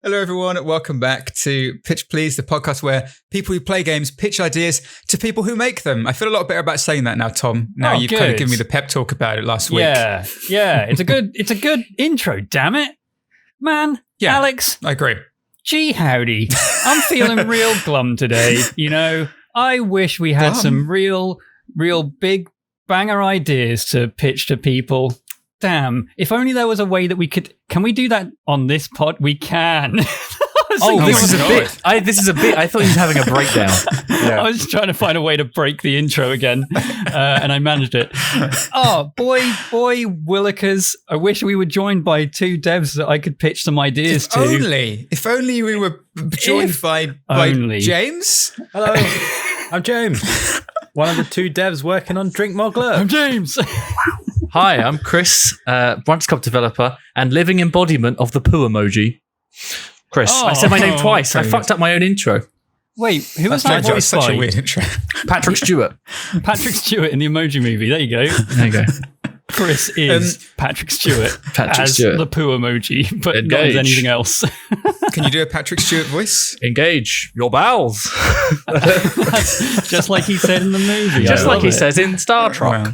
Hello, everyone. Welcome back to Pitch Please, the podcast where people who play games pitch ideas to people who make them. I feel a lot better about saying that now, Tom. Now you've kind of given me the pep talk about it last week. Yeah. It's a good intro. Damn it, man. Yeah, Alex. I agree. Gee, howdy. I'm feeling real glum today. You know, I wish we had some real big banger ideas to pitch to people. Damn, if only there was a way that we could... Can we do that on this pod? We can. This is a bit. I thought he was having a breakdown. Yeah. I was trying to find a way to break the intro again, and I managed it. Oh, boy, Willikers. I wish we were joined by two devs that I could pitch some ideas to. If only we were joined by James. Hello, I'm James. One of the two devs working on Drink Moggler. I'm James. Hi, I'm Chris, Brunch Cup developer and living embodiment of the poo emoji. Chris, I said my name twice. I fucked up my own intro. Wait, who was that voice by? Such a weird intro. Patrick Stewart. Patrick Stewart in the Emoji Movie. There you go. There you go. Chris is Patrick Stewart as the poo emoji, but not as anything else. Can you do a Patrick Stewart voice? Engage your bowels. Just like he said in the movie. Just like he says in Star Trek. Wow.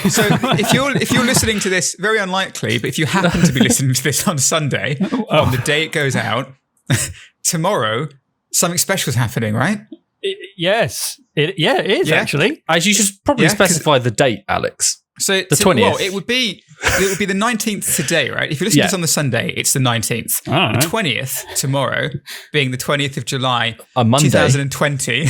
So if you're listening to this, very unlikely, but if you happen to be listening to this on Sunday, on the day it goes out, tomorrow, something special is happening, right? Yes. It is actually. You should probably specify the date, Alex. So the 20th. Well, it would be the 19th today, right? If you listen to this on the Sunday, it's the 19th. The 20th tomorrow, being the 20th of July, a Monday, 2020.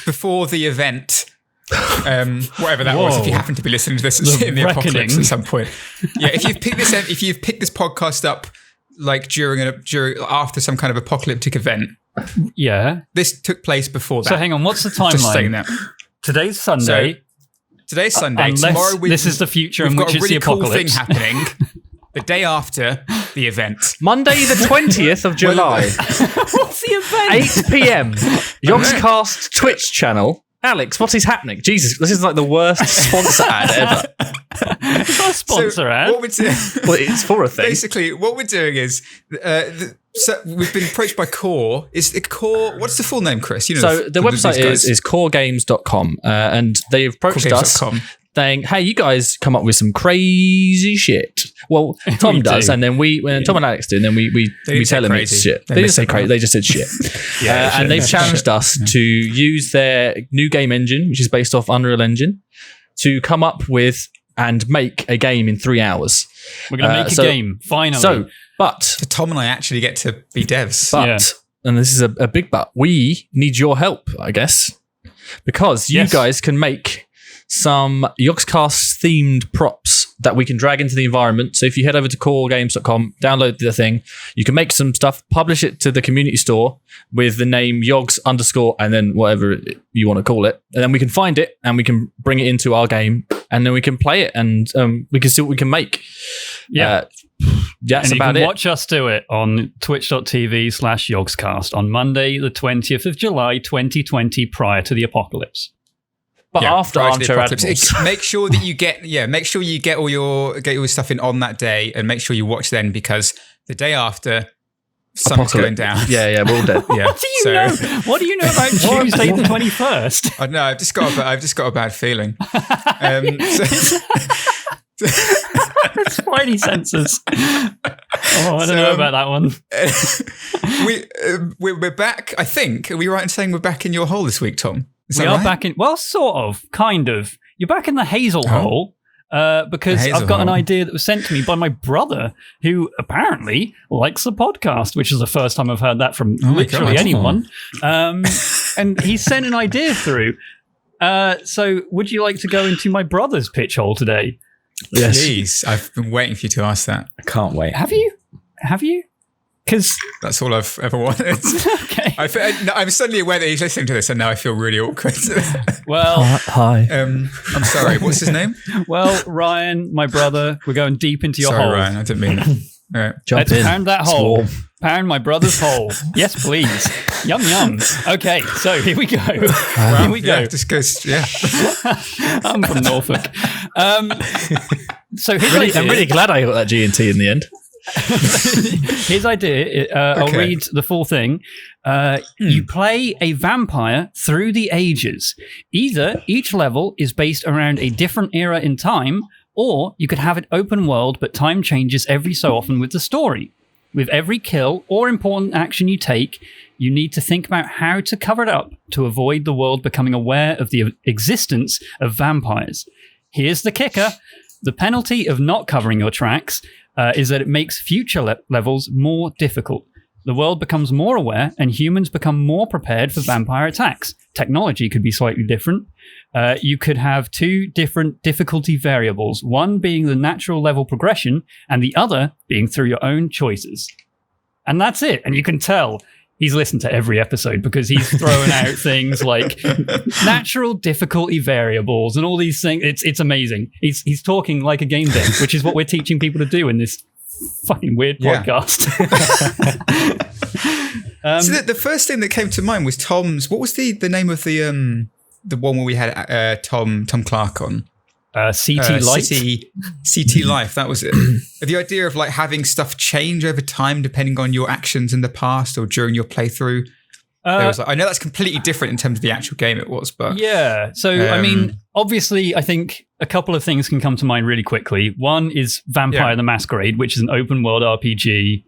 Before the event. Whatever that was, if you happen to be listening to this in the apocalypse at some point. Yeah, if you've picked this podcast up like during after some kind of apocalyptic event. Yeah. This took place before that. So hang on, what's the timeline? Just saying that. Today's Sunday. Today's Sunday. Unless tomorrow this is the future in which it's the cool apocalypse. Thing happening the day after the event. Monday the 20th of July. What's the event? 8 p.m. Yogscast Twitch channel. Alex, what is happening? Jesus, this is like the worst sponsor ad ever. It's not a sponsor ad. What we're doing, well, it's for a thing. Basically, what we're doing is so we've been approached by Core. Is it Core? What's the full name, Chris? You know, so the website is coregames.com, and they've approached us saying, "Hey, you guys come up with some crazy shit." Well, Tom does, and then Tom and Alex do, and then we tell them it's shit. They didn't say crazy; they just said shit. And they've challenged us to use their new game engine, which is based off Unreal Engine, to come up with and make a game in 3 hours. We're going to make a game, finally. So Tom and I actually get to be devs. But, and this is a big but, we need your help, I guess, because you guys can make some Yogscast themed props that we can drag into the environment. So if you head over to coregames.com, download the thing, you can make some stuff, publish it to the community store with the name Yogs_ and then whatever you want to call it. And then we can find it and we can bring it into our game and then we can play it and we can see what we can make. That's and you about can it. Watch us do it on twitch.tv/Yogscast on Monday, the 20th of July, 2020, prior to the apocalypse. But after Armchair Admirals. Make sure that you get all your stuff in on that day and make sure you watch then because the day after something's going down. Yeah, we're all dead. Yeah. What do you know? What do you know about Tuesday the 21st? I know, I've just got a bad feeling. Spidey senses. I don't know about that one. We're back, I think. Are we right in saying we're back in your hole this week, Tom? We are back in, well, sort of, kind of. You're back in the Hazel hole because I've got an idea that was sent to me by my brother who apparently likes the podcast, which is the first time I've heard that from literally anyone. And he sent an idea through. So would you like to go into my brother's pitch hole today? Yes. Please. I've been waiting for you to ask that. I can't wait. Have you? Because that's all I've ever wanted. Okay. I'm suddenly aware that he's listening to this, and now I feel really awkward. Well, hi. I'm sorry. What's his name? Well, Ryan, my brother. We're going deep into your hole. Sorry, Ryan. I didn't mean that. All right. Let's pound that hole. Pound my brother's hole. Yes, please. Yum, yum. Okay, so here we go. Here we go. Yeah, just goes, I'm from Norfolk. So I'm really glad I got that G&T in the end. His idea, I'll read the full thing. You play a vampire through the ages. Either each level is based around a different era in time, or you could have it open world, but time changes every so often with the story. With every kill or important action you take, you need to think about how to cover it up to avoid the world becoming aware of the existence of vampires. Here's the kicker. The penalty of not covering your tracks is that it makes future levels more difficult. The world becomes more aware and humans become more prepared for vampire attacks. Technology could be slightly different. You could have 2 different difficulty variables, one being the natural level progression and the other being through your own choices. And that's it. And you can tell he's listened to every episode because he's throwing out things like natural difficulty variables and all these things. It's amazing. He's talking like a game dev, which is what we're teaching people to do in this fucking weird podcast. So the first thing that came to mind was Tom's. What was the name of the one where we had Tom Clark on? CT Life. CT Life. That was it. The idea of like having stuff change over time depending on your actions in the past or during your playthrough. Was I know that's completely different in terms of the actual game it was, but yeah. So I mean, obviously, I think a couple of things can come to mind really quickly. One is Vampire the Masquerade, which is an open world RPG.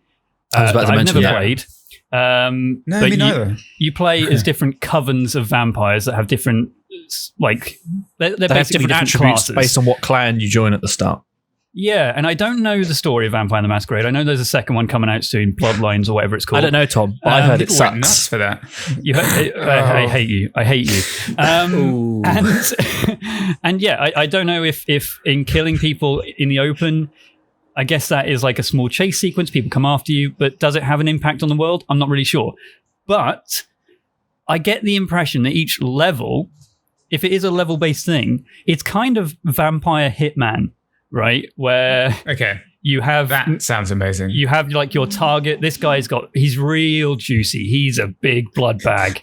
I've never played. No, me neither. You play as different covens of vampires that have different, like they're they basically have different attributes classes based on what clan you join at the start. Yeah, and I don't know the story of Vampire the Masquerade. I know there's a second one coming out soon, Bloodlines or whatever it's called. I don't know, Tom, but I heard it sucks. Went nuts for that. I hate you. I hate you. And yeah, I don't know if in killing people in the open, I guess that is like a small chase sequence. People come after you, but does it have an impact on the world? I'm not really sure. But I get the impression that each level, if it is a level-based thing, it's kind of Vampire Hitman, right? Where you have... That sounds amazing. You have like your target. This guy's he's real juicy. He's a big blood bag.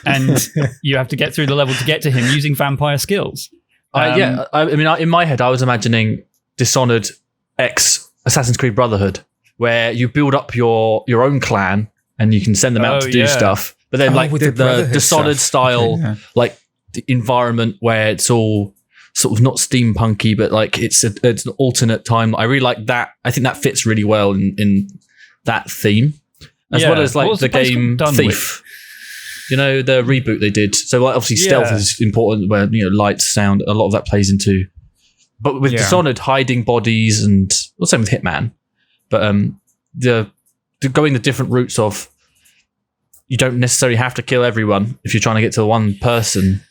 And you have to get through the level to get to him using vampire skills. I mean, in my head, I was imagining Dishonored X Assassin's Creed Brotherhood, where you build up your own clan and you can send them out to do stuff. But then like the Dishonored style, like the environment where it's all sort of not steampunky, but like it's an alternate time. I really like that. I think that fits really well in that theme, as well as like the game Thief. You know, the reboot they did. So like, obviously stealth is important, where lights, sound, a lot of that plays into. But with Dishonored, hiding bodies and same with Hitman. But the going the different routes of, you don't necessarily have to kill everyone if you're trying to get to one person.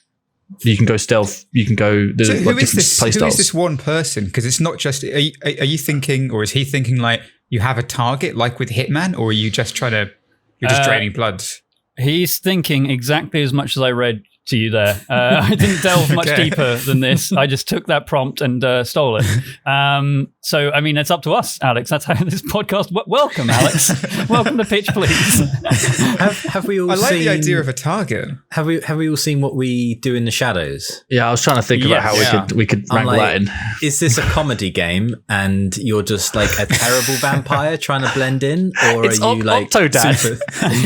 You can go stealth. You can go. So who is this one person? Because it's not just. Are you thinking, or is he thinking like you have a target, like with Hitman, or are you just you're just draining blood? He's thinking exactly as much as I read to you there. I didn't delve much deeper than this. I just took that prompt and stole it. So, I mean, it's up to us, Alex. That's how this podcast... Welcome, Alex. Welcome to Pitch, Please. Have we all seen... I like the idea of a target. Have we all seen what we do in the shadows? Yeah, I was trying to think about how we could wrangle that in. Is this a comedy game and you're just like a terrible vampire trying to blend in? Or it's are you like... Octodad,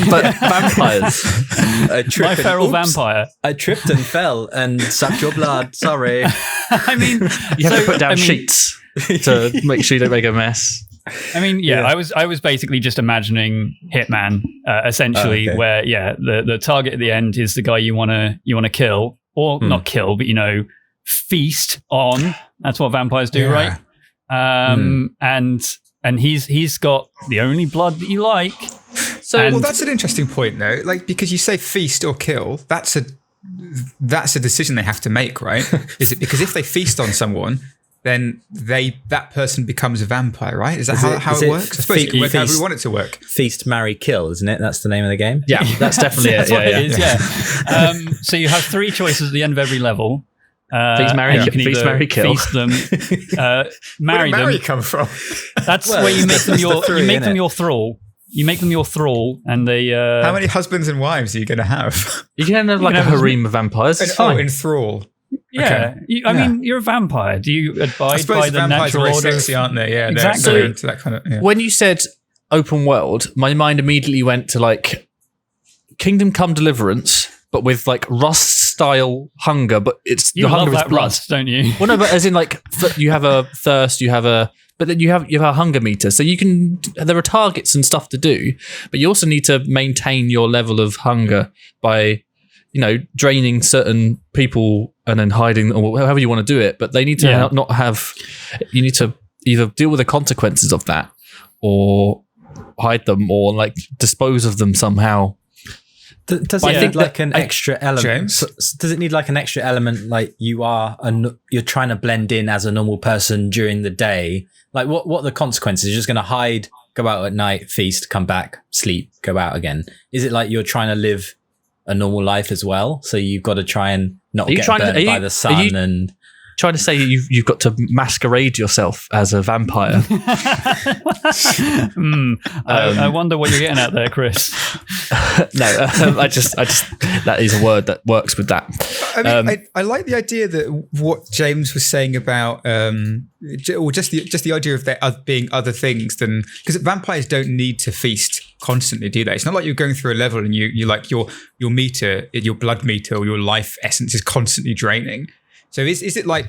but vampires. My feral vampire. I tripped and fell and sucked your blood. Sorry. I mean, you have to put down sheets to make sure you don't make a mess. I mean, I was basically just imagining Hitman, essentially, where the target at the end is the guy you want to kill, or not kill, but feast on. That's what vampires do, right? And he's got the only blood that you like. So, that's an interesting point, though. Like, because you say feast or kill, that's a decision they have to make, right? Is it because if they feast on someone, then that person becomes a vampire, right? Is that how it works? I suppose it can work however we want it to work. Feast, marry, kill, isn't it? That's the name of the game. Yeah, that's definitely it. Yeah. So you have three choices at the end of every level. Feast, marry, kill. Feast them, marry them. Where did marry come from? That's where you make them your thrall. You make them your thrall, and they... How many husbands and wives are you going to have? You can have like a harem of vampires. In thrall. Yeah, Okay. I mean, you're a vampire. Do you abide by the vampires natural are very order? sexy, aren't they? Yeah, Exactly. they're into that kind of. Yeah. When you said open world, my mind immediately went to like Kingdom Come Deliverance, but with like Rust-style hunger, but it's You the love hunger is that blood. Rust, don't you? Well, no, but as in like you have a thirst, but then you have a hunger meter, so there are targets and stuff to do, but you also need to maintain your level of hunger by, draining certain people and then hiding, or however you want to do it. But they need to not have. You need to either deal with the consequences of that, or hide them, or like dispose of them somehow. Does it need like an extra element? Does it need like an extra element? Like you're trying to blend in as a normal person during the day. Like what are the consequences? You're just going to hide, go out at night, feast, come back, sleep, go out again. Is it like you're trying to live a normal life as well? So you've got to try and not get burned by the sun and. Trying to say you've got to masquerade yourself as a vampire. I wonder what you're getting at there, Chris. No, I just that is a word that works with that. I mean, I like the idea that what James was saying about, or just the idea of there being other things than, because vampires don't need to feast constantly, do they? It's not like you're going through a level and you like your meter, your blood meter, or your life essence is constantly draining. So is it like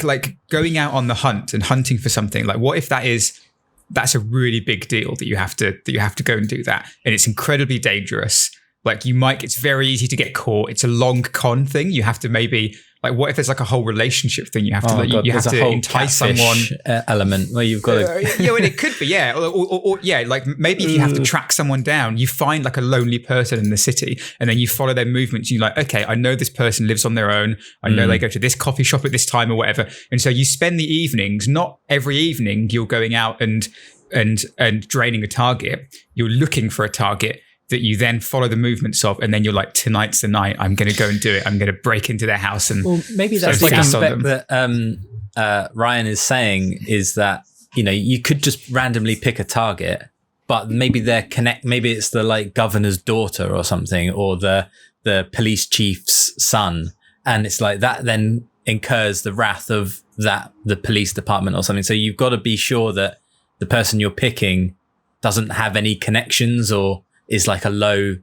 going out on the hunt and hunting for something? Like, what if that's a really big deal that you have to go and do that, and it's incredibly dangerous. Like it's very easy to get caught. It's a long con thing. You have to maybe what if there's like a whole relationship thing? You have to you have to entice someone element where you've got to well, it could be or like maybe if you have to track someone down, you find like a lonely person in the city, and then you follow their movements. You're like, okay, I know this person lives on their own. I know they go to this coffee shop at this time or whatever, and so you spend the evenings. Not every evening you're going out and draining a target. You're looking for a target that you then follow the movements of, and then you're like, tonight's the night, I'm going to go and do it. I'm going to break into their house. And maybe that's the aspect that Ryan is saying, is that, you could just randomly pick a target, but maybe maybe it's the like governor's daughter or something, or the police chief's son. And it's like that then incurs the wrath of the police department or something. So you've got to be sure that the person you're picking doesn't have any connections, or is like a low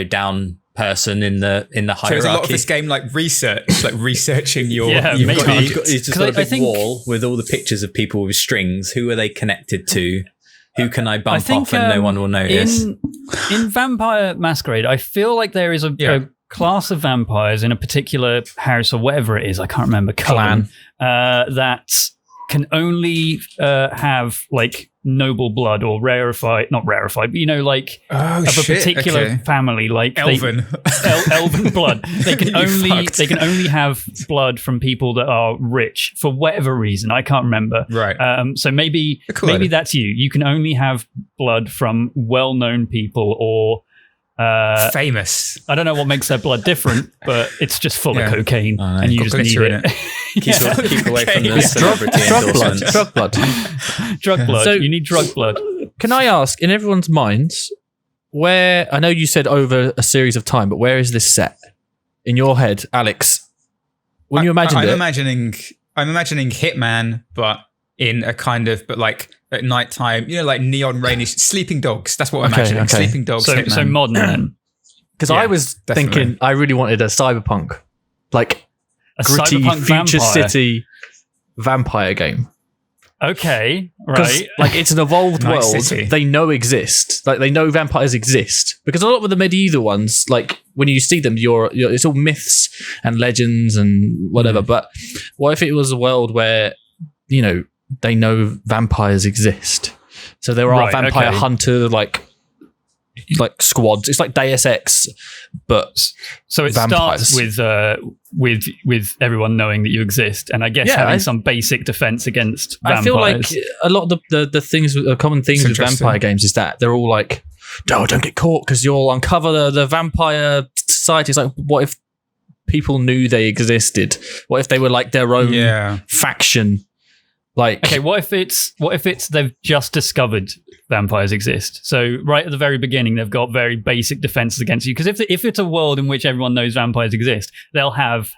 down person in the hierarchy. So there's a lot of this game like research, like researching your. It's just got a big wall with all the pictures of people with strings. Who are they connected to? Who can I bump off and no one will notice? In Vampire Masquerade, I feel like there is a class of vampires in a particular house or whatever it is. I can't remember. Clan. That can only have like noble blood or not rarefied, but of a particular family, like elven elven blood. They can only have blood from people that are rich for whatever reason. I can't remember. Right. So maybe that's you. You can only have blood from well-known people or famous. I don't know what makes their blood different, but it's just full of cocaine, and you just need it. Keep away from the celebrity endorsement. Drug blood. So, you need drug blood. Can I ask, in everyone's minds, where, I know you said over a series of time, but where is this set in your head, Alex? When you imagined I'm imagining Hitman, but in a kind of, but like at nighttime, like neon rainish, Sleeping Dogs. That's what I'm imagining. Okay. Sleeping Dogs. So modern then. Because I was thinking, I really wanted a cyberpunk, like a gritty cyberpunk future vampire. city vampire game. Okay, right. Like it's an evolved Nice world city. they know exists. Like they know vampires exist. Because a lot of the medieval ones, like when you see them, it's all myths and legends and whatever. But what if it was a world where, they know vampires exist? So there are vampire hunter like squads. It's like Deus Ex, but so it vampires. Starts with everyone knowing that you exist, and I guess having some basic defense against vampires. I feel like a lot of the things, common themes with vampire games is that they're all like, no, don't get caught because you'll uncover the vampire society. It's like, what if people knew they existed? What if they were like their own faction? Like, okay, what if it's they've just discovered vampires exist? So right at the very beginning, they've got very basic defenses against you. Because if it's a world in which everyone knows vampires exist, they'll have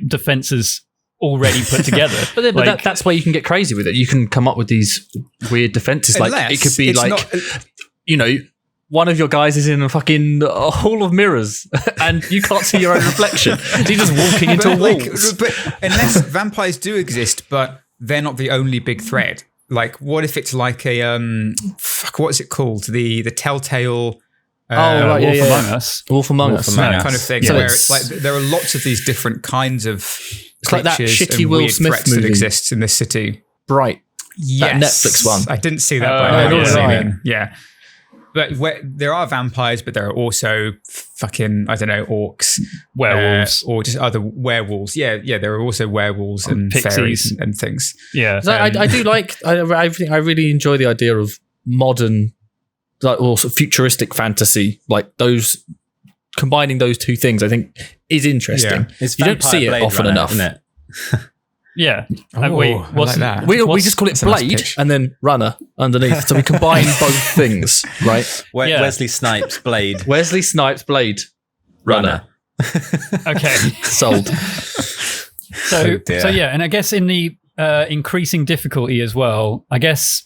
defenses already put together. But that's where you can get crazy with it. You can come up with these weird defenses. Like it could be one of your guys is in a fucking hall of mirrors and you can't see your own reflection. So you're just walking into walls. But unless vampires do exist, but they're not the only big threat. Like, what if it's like a what is it called? The Telltale. Wolf Among Us. Wolf Among Us, kind of thing. So where it's like there are lots of these different kinds of like that shitty Will Smith movie that exists in this city. Bright. Yes. That Netflix one. I didn't see that. But yeah. But there are vampires, but there are also fucking, I don't know, orcs, werewolves, or just other werewolves. Yeah, there are also werewolves and pixies fairies and things. Yeah, so I do like. I really enjoy the idea of modern, like, or sort of futuristic fantasy, like those combining those two things. I think is interesting. Yeah. You don't see it often enough, isn't it? Yeah. Wait, what's that? We just call it Blade nice and then Runner underneath. So we combine both things, right? Wesley Snipes, Blade. Wesley Snipes, Blade, Runner. Okay. Sold. So yeah, and I guess in the increasing difficulty as well, I guess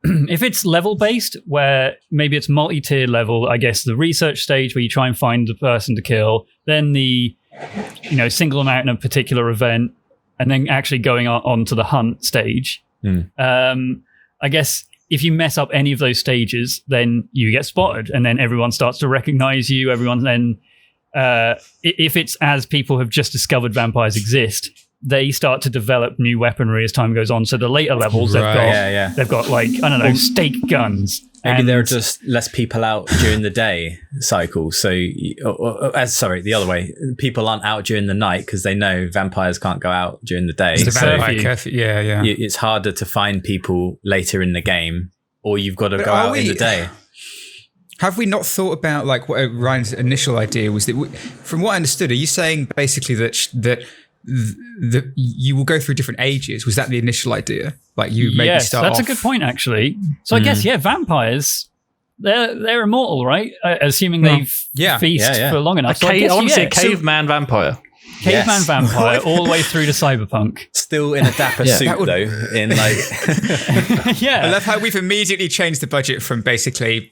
if it's level based, where maybe it's multi-tiered level, I guess the research stage where you try and find the person to kill, then the single them out in a particular event, and then actually going on to the hunt stage. I guess if you mess up any of those stages, then you get spotted, and then everyone starts to recognize you. Everyone then, if it's as people have just discovered vampires exist, they start to develop new weaponry as time goes on. So the later levels, they've got like, I don't know, stake guns. Maybe there are just less people out during the day cycle. So, the other way. People aren't out during the night because they know vampires can't go out during the day. It's a vampire curfew. Yeah. It's harder to find people later in the game, or you've got to go out in the day. Have we not thought about like what Ryan's initial idea was? That from what I understood, are you saying basically that you will go through different ages? Was that the initial idea? Like you maybe start that's off... a good point actually. So I guess vampires, they're immortal, right? Assuming they feast for long enough. I want to see a caveman vampire. Caveman vampire all the way through to cyberpunk. Still in a dapper suit though. In like, I love how we've immediately changed the budget from basically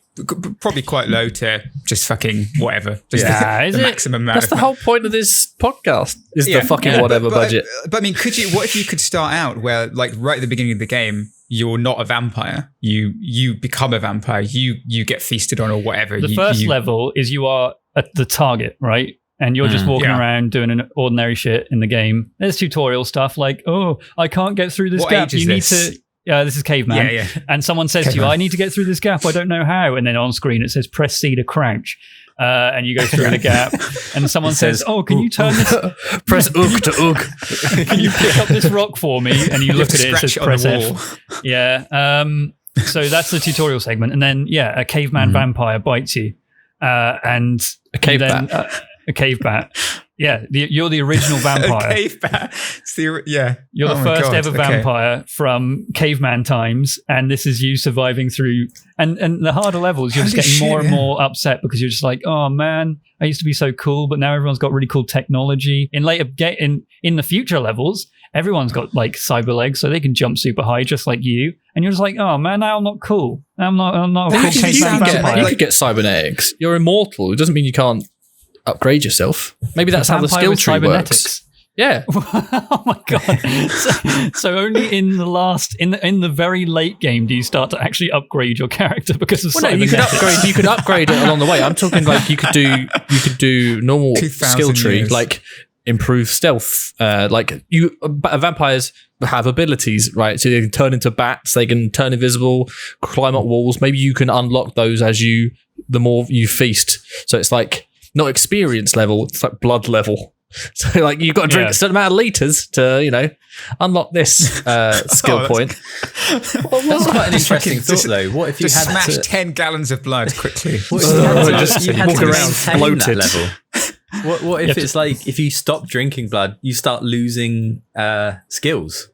probably quite low to just fucking whatever. Just the maximum amount. That's the whole point of this podcast. Is the fucking whatever budget. But I mean, what if you could start out where, like, right at the beginning of the game, you're not a vampire. You become a vampire. You get feasted on or whatever. The first level is you are at the target, right? And you're just walking around doing an ordinary shit in the game. There's tutorial stuff like, oh, I can't get through this gap. You need to... this is Caveman. Yeah. And someone says to you, I need to get through this gap. I don't know how. And then on screen it says, press C to crouch. And you go through the gap. And someone says, oh, can you turn this... press OOG to OOG. Can you pick up this rock for me? And you look at it says, press F. Yeah. So that's the tutorial segment. And then, a caveman vampire bites you. And a cave bat. A cave bat. Yeah, you're the original vampire. A cave bat. You're the first ever vampire from caveman times, and this is you surviving through. And the harder levels, you're just getting more and more upset because you're just like, oh man, I used to be so cool, but now everyone's got really cool technology. In the future levels, everyone's got like cyber legs, so they can jump super high just like you. And you're just like, oh man, now I'm not cool. I'm not a cool caveman vampire. You could get cybernetics. You're immortal. It doesn't mean you can't upgrade yourself. Maybe that's how the skill tree works. Yeah. Oh my god. So only in the very late game do you start to actually upgrade your character because of cybernetics. You could upgrade it along the way. I'm talking like you could do normal skill tree, years. Like improve stealth. Vampires have abilities, right? So they can turn into bats, they can turn invisible, climb up walls. Maybe you can unlock those the more you feast. So it's like not experience level, it's like blood level. So like you've got to drink a certain amount of liters to, unlock this skill point. That's quite an interesting thought though. What if you just had smash 10 gallons of blood quickly? Just walk around bloated. Level. What if it's like if you stop drinking blood, you start losing skills?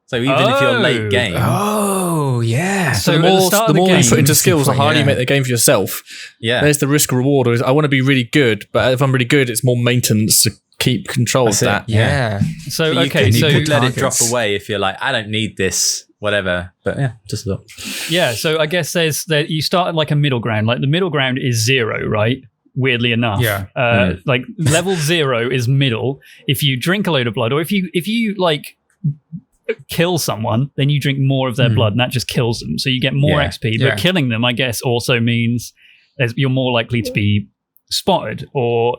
So even if you're late game. Oh, yeah. So the more you put into skills, the harder you make the game for yourself. Yeah. There's the risk reward. I want to be really good, but if I'm really good, it's more maintenance to keep control of that. Yeah. So you okay, could let it drop away if you're like, I don't need this, whatever. But yeah, just look. Yeah. So I guess you start at like a middle ground. Like the middle ground is 0, right? Weirdly enough, like level 0 is middle. If you drink a load of blood, or if you like kill someone, then you drink more of their blood, and that just kills them. So you get more XP. But killing them, I guess, also means you're more likely to be spotted, or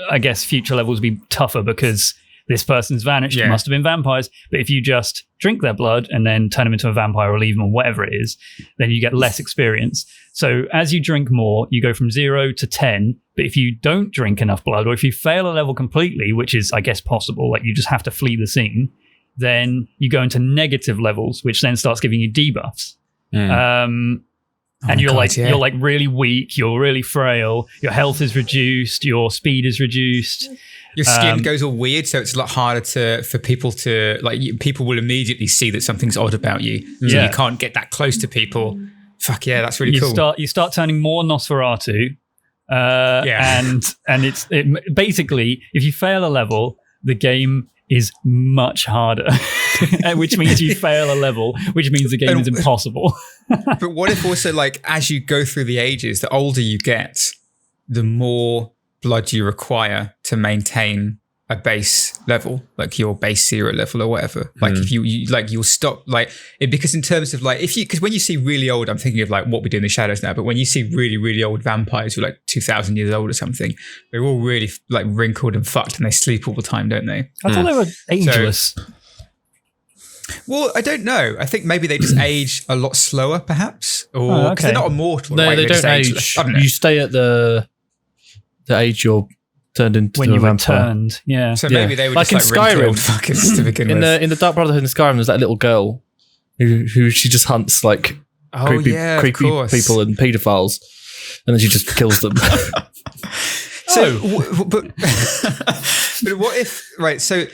I guess future levels will be tougher because this person's vanished. It must have been vampires. But if you just drink their blood and then turn them into a vampire or leave them or whatever it is, then you get less experience. So as you drink more, you go from 0 to 10. But if you don't drink enough blood, or if you fail a level completely, which is, I guess, possible, like you just have to flee the scene, then you go into negative levels, which then starts giving you debuffs. And you're like really weak, you're really frail, your health is reduced, your speed is reduced. Your skin goes all weird, so it's a lot harder for people to people will immediately see that something's odd about you. So you can't get that close to people. Fuck yeah, that's really cool. You start turning more Nosferatu. And it basically, if you fail a level, the game is much harder, which means you fail a level, which means the game is impossible. But what if also, like, as you go through the ages, the older you get, the more blood you require to maintain a base level, like your base 0 level or whatever. Like if you'll stop, like, because in terms of like, because when you see really old, I'm thinking of like What We Do in the Shadows now, but when you see really, really old vampires who are like 2,000 years old or something, they're all really like wrinkled and fucked and they sleep all the time, don't they? I thought they were ageless. Well, I don't know. I think maybe they just age a lot slower, perhaps, or because they're not immortal. No, right? they don't age. You stay at the age you're turned into when a you vampire. Returned, yeah. So maybe they were like just in like Skyrim fuckers to begin with. In the Dark Brotherhood in Skyrim, there's that little girl who she just hunts like creepy people and paedophiles, and then she just kills them. But what if, right? So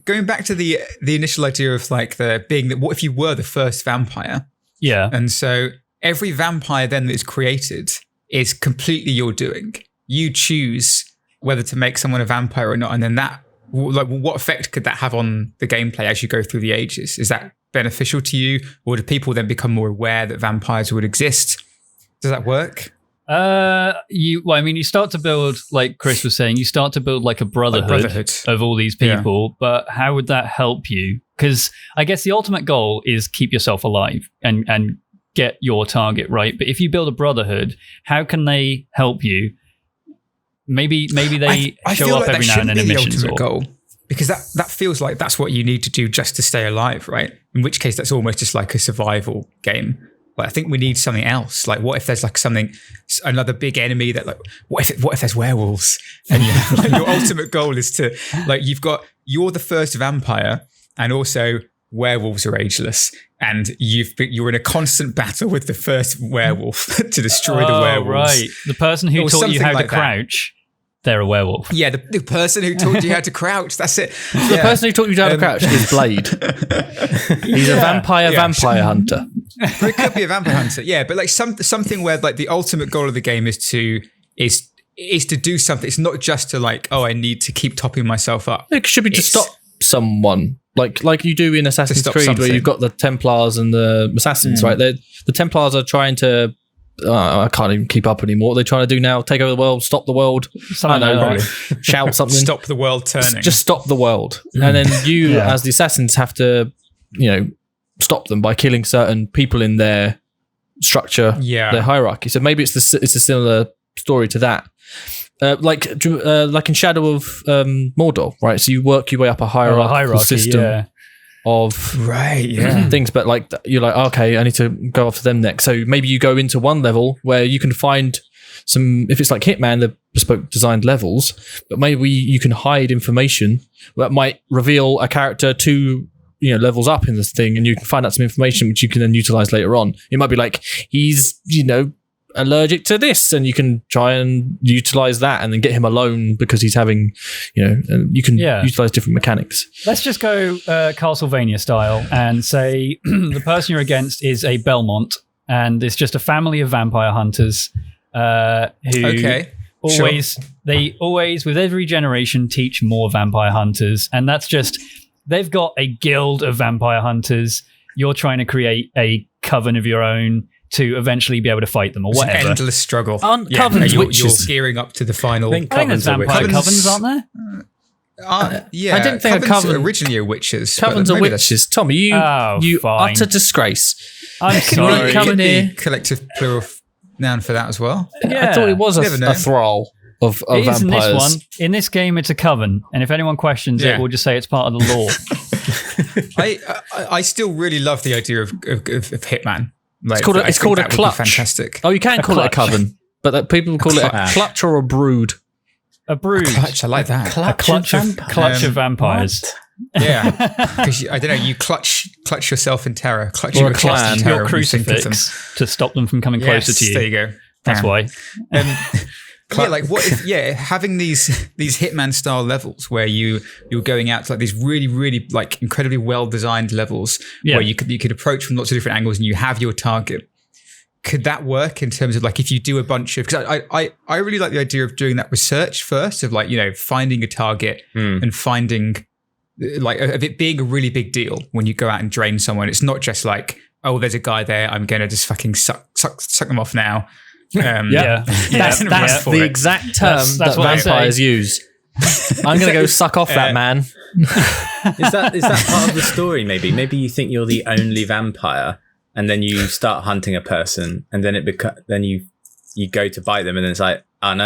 going back to the initial idea of like what if you were the first vampire? Yeah. And so every vampire then that is created is completely your doing. You choose whether to make someone a vampire or not, and then that, like, what effect could that have on the gameplay as you go through the ages? Is that beneficial to you, or do people then become more aware that vampires would exist? Does that work? You start to build, like Chris was saying, you start to build like a brotherhood of all these people, but how would that help you? Because I guess the ultimate goal is keep yourself alive and get your target, right? But if you build a brotherhood, how can they help you? Maybe they show up every now and then in missions. The ultimate goal, because that feels like that's what you need to do just to stay alive, right? In which case, that's almost just like a survival game. Like, I think we need something else. Like, what if there's like another big enemy that, like, what if there's werewolves? And like, your ultimate goal is to, like, you're the first vampire, and also werewolves are ageless, and you're in a constant battle with the first werewolf to destroy the werewolves. Right, the person who taught you how to crouch. They're a werewolf. Yeah, the person who taught you how to crouch. That's it. The person who taught you how to crouch is Blade. He's a vampire hunter. But it could be a vampire hunter. Yeah, but like something where like the ultimate goal of the game is to do something. It's not just to like, I need to keep topping myself up. It should be to stop someone. Like you do in Assassin's Creed, where you've got the Templars and the Assassins, right? The Templars are trying to. I can't even keep up anymore. What they're trying to do now: take over the world, stop the world. I don't know, shout something. Stop the world turning. Just stop the world, and then you, as the assassins, have to, stop them by killing certain people in their structure, their hierarchy. So maybe it's a similar story to that, like in Shadow of Mordor, right? So you work your way up a hierarchy system. Of things, but like you're like, okay, I need to go after them next. So maybe you go into one level where you can find some, if it's like Hitman, the bespoke designed levels, but maybe you can hide information that might reveal a character to levels up in this thing, and you can find out some information which you can then utilize later on. It might be like he's allergic to this, and you can try and utilize that and then get him alone because he's having you can utilize different mechanics. Let's just go Castlevania style and say the person you're against is a Belmont, and it's just a family of vampire hunters who always with every generation teach more vampire hunters, and that's just they've got a guild of vampire hunters. You're trying to create a coven of your own to eventually be able to fight them or whatever. It's an endless struggle. Aren't covens witches? You're gearing up to the final. I think there's vampire covens, aren't there? Yeah, I didn't think a coven originally are witches. Covens are witches. Tommy, you utter disgrace. I'm sorry. Come in here. Collective plural noun for that as well. Yeah. I thought it was a thrall of it vampires. is in this one. In this game, it's a coven, and if anyone questions it, we'll just say it's part of the law. I still really love the idea of Hitman. Like, it's called a clutch. Fantastic. Oh, you can call it a coven, but people call it a clutch or a brood. A brood. A clutch, I like that. A clutch of vampires. Yeah, because I don't know. You clutch yourself in terror. Clutch or your a clan. Your crucifix to stop them from coming closer to you. There you go. That's why. Like what if having these Hitman style levels where you're going out to like these really like incredibly well designed levels where you could approach from lots of different angles and you have your target. Could that work in terms of like if you do a bunch of, because I really like the idea of doing that research first of like, finding a target and finding like of it being a really big deal when you go out and drain someone. It's not just like, oh, there's a guy there, I'm going to just fucking suck them off now. That's the exact term that vampires use. I'm going to go suck off that man. Is that part of the story? Maybe you think you're the only vampire, and then you start hunting a person, and then then you go to bite them, and then it's like, oh no!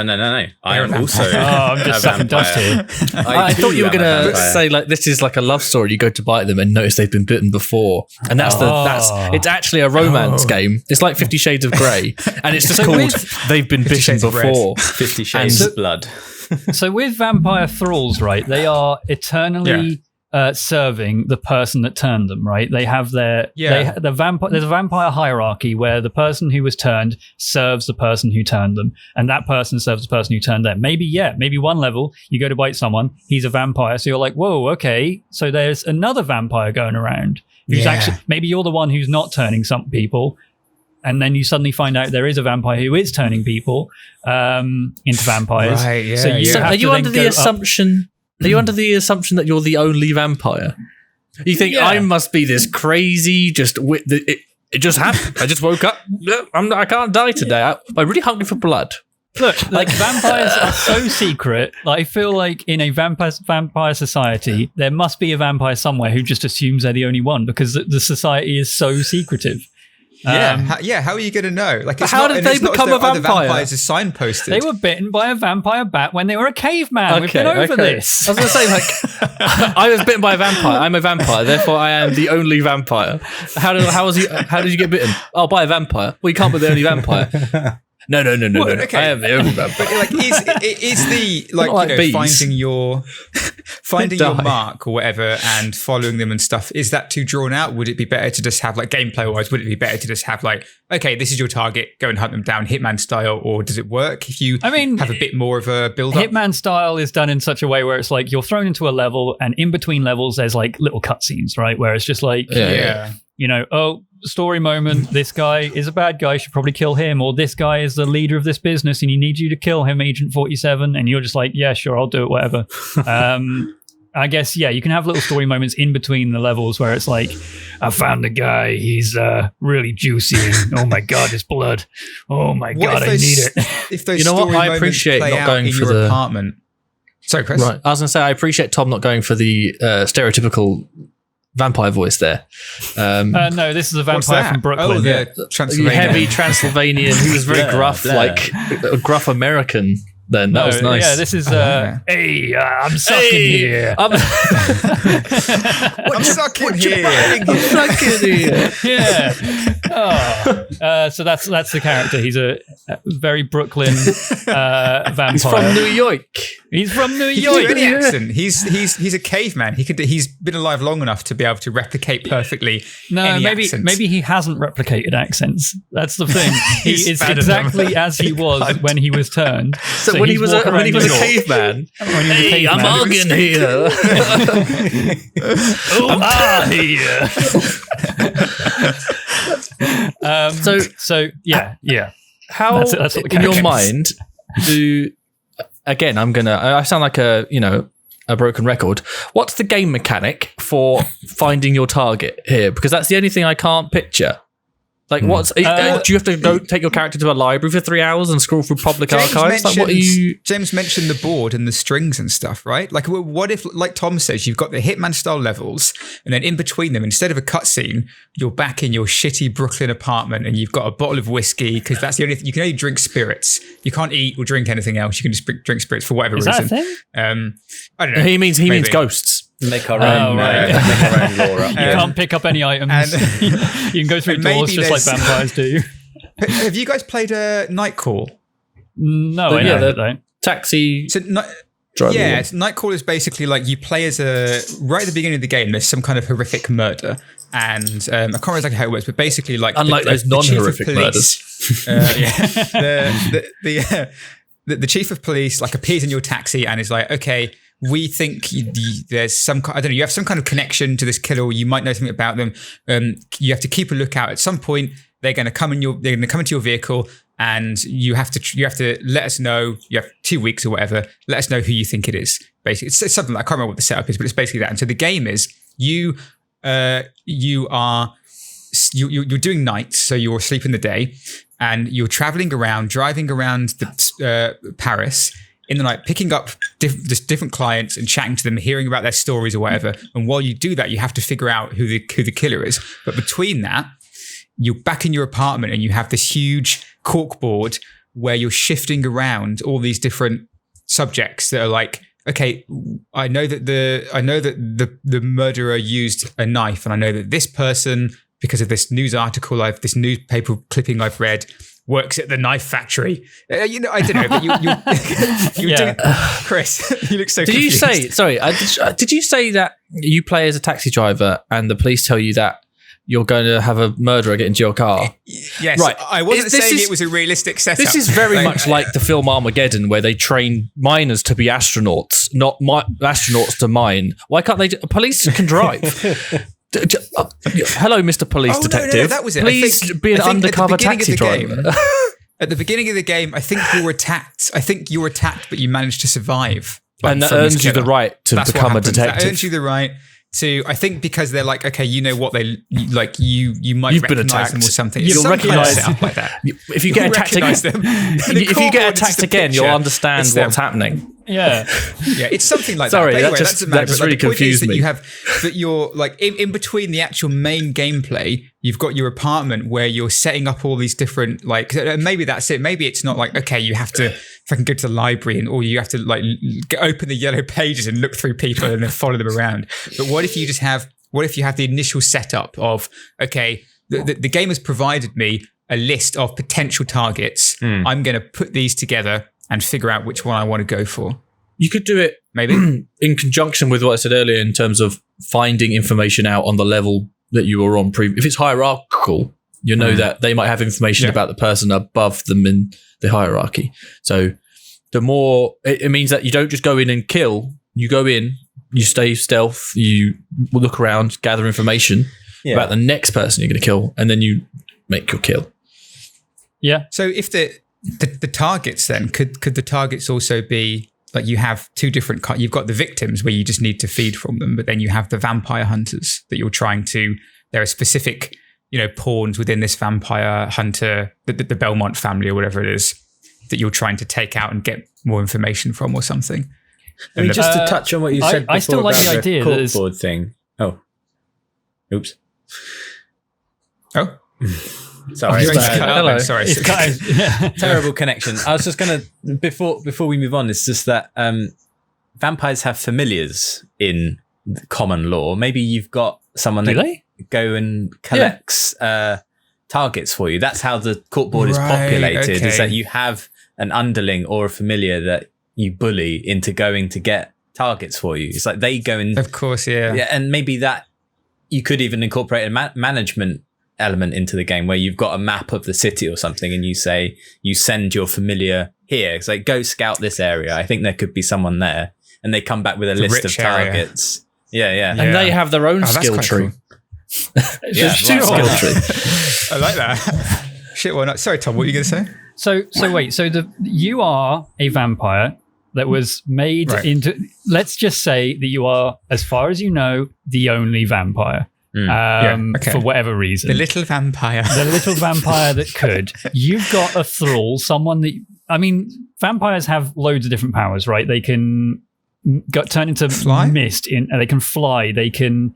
I am also. I'm just sucking dust here. I thought you were going to say like this is like a love story. You go to bite them and notice they've been bitten before, and that's it's actually a romance game. It's like 50 Shades of Grey, and it's just called They've Been Bitten Before. 50 Shades of Blood. So with vampire thralls, right? They are eternally serving the person that turned them, right? They have there's a vampire hierarchy where the person who was turned serves the person who turned them, and that person serves the person who turned them. Maybe one level you go to bite someone, he's a vampire, so you're like, whoa, okay, so there's another vampire going around who's actually, maybe you're the one who's not turning some people, and then you suddenly find out there is a vampire who is turning people into vampires. Right, yeah. So are you under the assumption? Are you under the assumption that you're the only vampire? You think I must be this crazy? It just happened. I just woke up. I can't die today. I'm really hungry for blood. Look, like vampires are so secret. Like, I feel like in a vampire society, there must be a vampire somewhere who just assumes they're the only one because the society is so secretive. How are you going to know? Like, how did they become a vampire? Vampires are signposted. They were bitten by a vampire bat when they were a caveman. We've been over this. I was going to say, like, I was bitten by a vampire. I'm a vampire, therefore I am the only vampire. How did you get bitten? Oh, by a vampire. Well, you can't be the only vampire. No. Okay. I am the only vampire. But like, is the finding your mark or whatever and following them and stuff? Is that too drawn out? Would it be better to just have like gameplay wise? Would it be better to just have like, okay, this is your target, go and hunt them down, Hitman style, or does it work if you have a bit more of a build up? Hitman style is done in such a way where it's like you're thrown into a level, and in between levels there's like little cutscenes, right? Where it's just like, story moment, this guy is a bad guy, should probably kill him, or this guy is the leader of this business and he needs you to kill him, Agent 47, and you're just like, yeah, sure, I'll do it, whatever. I guess, you can have little story moments in between the levels where it's like, I found a guy, he's really juicy, and oh my god, his blood, oh my god, I need it. If those I appreciate not going for the apartment. Sorry, Chris. Right, I was going to say, I appreciate Tom not going for the stereotypical vampire voice there. No, this is a vampire from Brooklyn. Oh, Transylvania. Heavy Transylvanian who was very gruff, like a gruff American. Then that was nice. Yeah, this is hey, I'm sucking here. I'm sucking here. I'm sucking here. Yeah. Oh. So that's the character. He's a very Brooklyn vampire. He's from New York. He's from New He York. can do any accent. He's a caveman. He's been alive long enough to be able to replicate perfectly. Maybe he hasn't replicated accents. That's the thing. He is exactly as he was when he was turned. So when he was a caveman. Hey, I'm Morgan here. Here. So yeah. How that's what the in your character is. mind again, I sound like a broken record. What's the game mechanic for finding your target here? Because that's the only thing I can't picture. Like, do you have to go take your character to a library for 3 hours and scroll through public archives? Like, James mentioned the board and the strings and stuff, right? Like, what if, like Tom says, you've got the Hitman style levels, and then in between them, instead of a cutscene, you're back in your shitty Brooklyn apartment, and you've got a bottle of whiskey because that's the only thing you can only drink spirits. You can't eat or drink anything else. You can just drink spirits for whatever reason. Is that a thing? I don't know. He means ghosts. Make our own lore up. You can't pick up any items. You can go through doors just like vampires do. Have you guys played Nightcall? No, I know. Taxi driver. Yeah, Nightcall is basically like you play as right at the beginning of the game, there's some kind of horrific murder. And I can't remember exactly how it works, but basically like... Unlike those non-horrific murders. The chief of police like appears in your taxi and is like, okay, we think there's some, I don't know, you have some kind of connection to this killer, or you might know something about them. You have to keep a lookout. At some point, they're going to come into your vehicle, and you have to let us know. You have 2 weeks or whatever. Let us know who you think it is. Basically, it's something like, I can't remember what the setup is, but it's basically that. And so the game is you're doing nights, so you're asleep in the day, and you're driving around Paris in the night, picking up different clients and chatting to them, hearing about their stories or whatever. And while you do that, you have to figure out who the killer is. But between that, you're back in your apartment and you have this huge corkboard where you're shifting around all these different subjects that are like, okay, I know that the murderer used a knife, and I know that this person, because of this news article this newspaper clipping I've read, works at the knife factory. I don't know, but you're doing, Chris, you look so confused. Did you say that you play as a taxi driver and the police tell you that you're going to have a murderer get into your car? Yes. Right. I wasn't saying it was a realistic setup. This is very much like the film Armageddon, where they train miners to be astronauts, not astronauts to mine. Why can't they? Police can drive. Hello, Mr. Police Detective. No, that was it. Please be an undercover taxi driver. At the beginning of the game, I think you were attacked, but you managed to survive. And that earns you the right to become a detective. That earns you the right to, I think, because they're like, okay, you know what they like. You might recognize them or something. You'll recognize them like that. If you get attacked again, if you get attacked again, you'll understand what's happening. Yeah, it's something like Sorry, that. Sorry, that just really confused me. That you're like in between the actual main gameplay, you've got your apartment where you're setting up all these different, like, maybe that's it. Maybe it's not like, okay, you have to fucking go to the library or you have to like open the yellow pages and look through people and then follow them around. But what if you have the initial setup of, okay, the game has provided me a list of potential targets. I'm going to put these together and figure out which one I want to go for. You could do it maybe in conjunction with what I said earlier in terms of finding information out on the level that you were on. If it's hierarchical, you know that they might have information about the person above them in the hierarchy. So the more, it means that you don't just go in and kill. You go in, you stay stealth, you look around, gather information about the next person you're going to kill, and then you make your kill. Yeah. So if the targets then, could the targets also be like you have two different, you've got the victims where you just need to feed from them, but then you have the vampire hunters that you're trying to, there are specific, pawns within this vampire hunter, the Belmont family or whatever it is, that you're trying to take out and get more information from or something. I mean, just to touch on what you said before, I still like the idea that corkboard thing. Oh. Oops. Oh. Sorry. Hello. Sorry. Terrible connection. I was just going to, before we move on, it's just that vampires have familiars in common law. Maybe you've got someone that go and collects targets for you. That's how the corkboard is populated, is that you have an underling or a familiar that you bully into going to get targets for you. It's like they go and... Of course, yeah. Yeah, and maybe that you could even incorporate a management element into the game where you've got a map of the city or something and you say you send your familiar here. It's like, go scout this area. I think there could be someone there, and they come back with a list of targets. Yeah. And they have their own skill tree. Cool. Skill tree. I like that. Shit, why not? Sorry, Tom, what were you going to say? So wait, so you are a vampire that was made into, let's just say that you are, as far as you know, the only vampire. For whatever reason. The little vampire. The little vampire that could. You've got a thrall, someone that, I mean, vampires have loads of different powers, right? They can turn into mist, they can fly, they can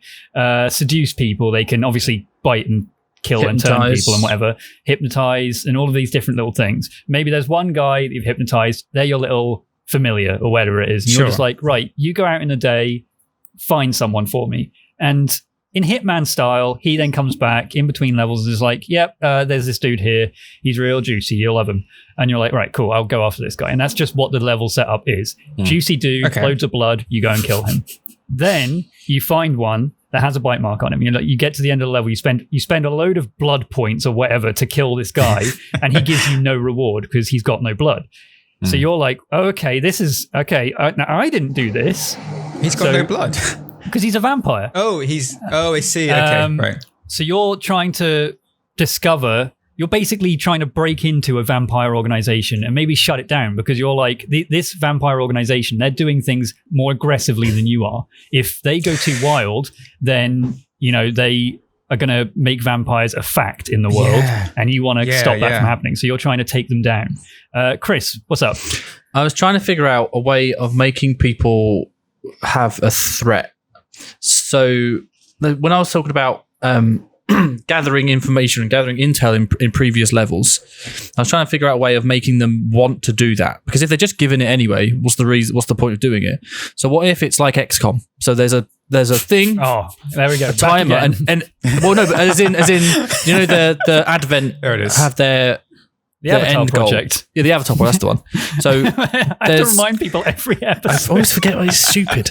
seduce people, they can obviously bite and kill and turn people and whatever, hypnotize and all of these different little things. Maybe there's one guy that you've hypnotized, they're your little familiar or whatever it is. And you're just like, right, you go out in the day, find someone for me. And in Hitman style, he then comes back in between levels and is like, yep, there's this dude here. He's real juicy. You'll love him. And you're like, right, cool. I'll go after this guy. And that's just what the level setup is. Juicy dude, loads of blood. You go and kill him. Then you find one that has a bite mark on him. You get to the end of the level. You spend a load of blood points or whatever to kill this guy. And he gives you no reward because he's got no blood. So you're like, okay, this is okay. Now I didn't do this. He's got no blood. Because he's a vampire. I see. Okay, right. So you're trying to discover, you're basically trying to break into a vampire organization and maybe shut it down because you're like, this vampire organization, they're doing things more aggressively than you are. If they go too wild, then, they are going to make vampires a fact in the world and you want to stop that from happening. So you're trying to take them down. Chris, what's up? I was trying to figure out a way of making people have a threat. So when I was talking about gathering information and gathering intel in previous levels, I was trying to figure out a way of making them want to do that. Because if they're just given it anyway, what's the point of doing it? So what if it's like XCOM? So there's a thing. Oh, there we go. A timer and well, no, but as in the Advent there it is. Have their Avatar end project. Goal. Yeah, the Avatar project, that's the one. So I have to remind people every episode. I always forget what is stupid.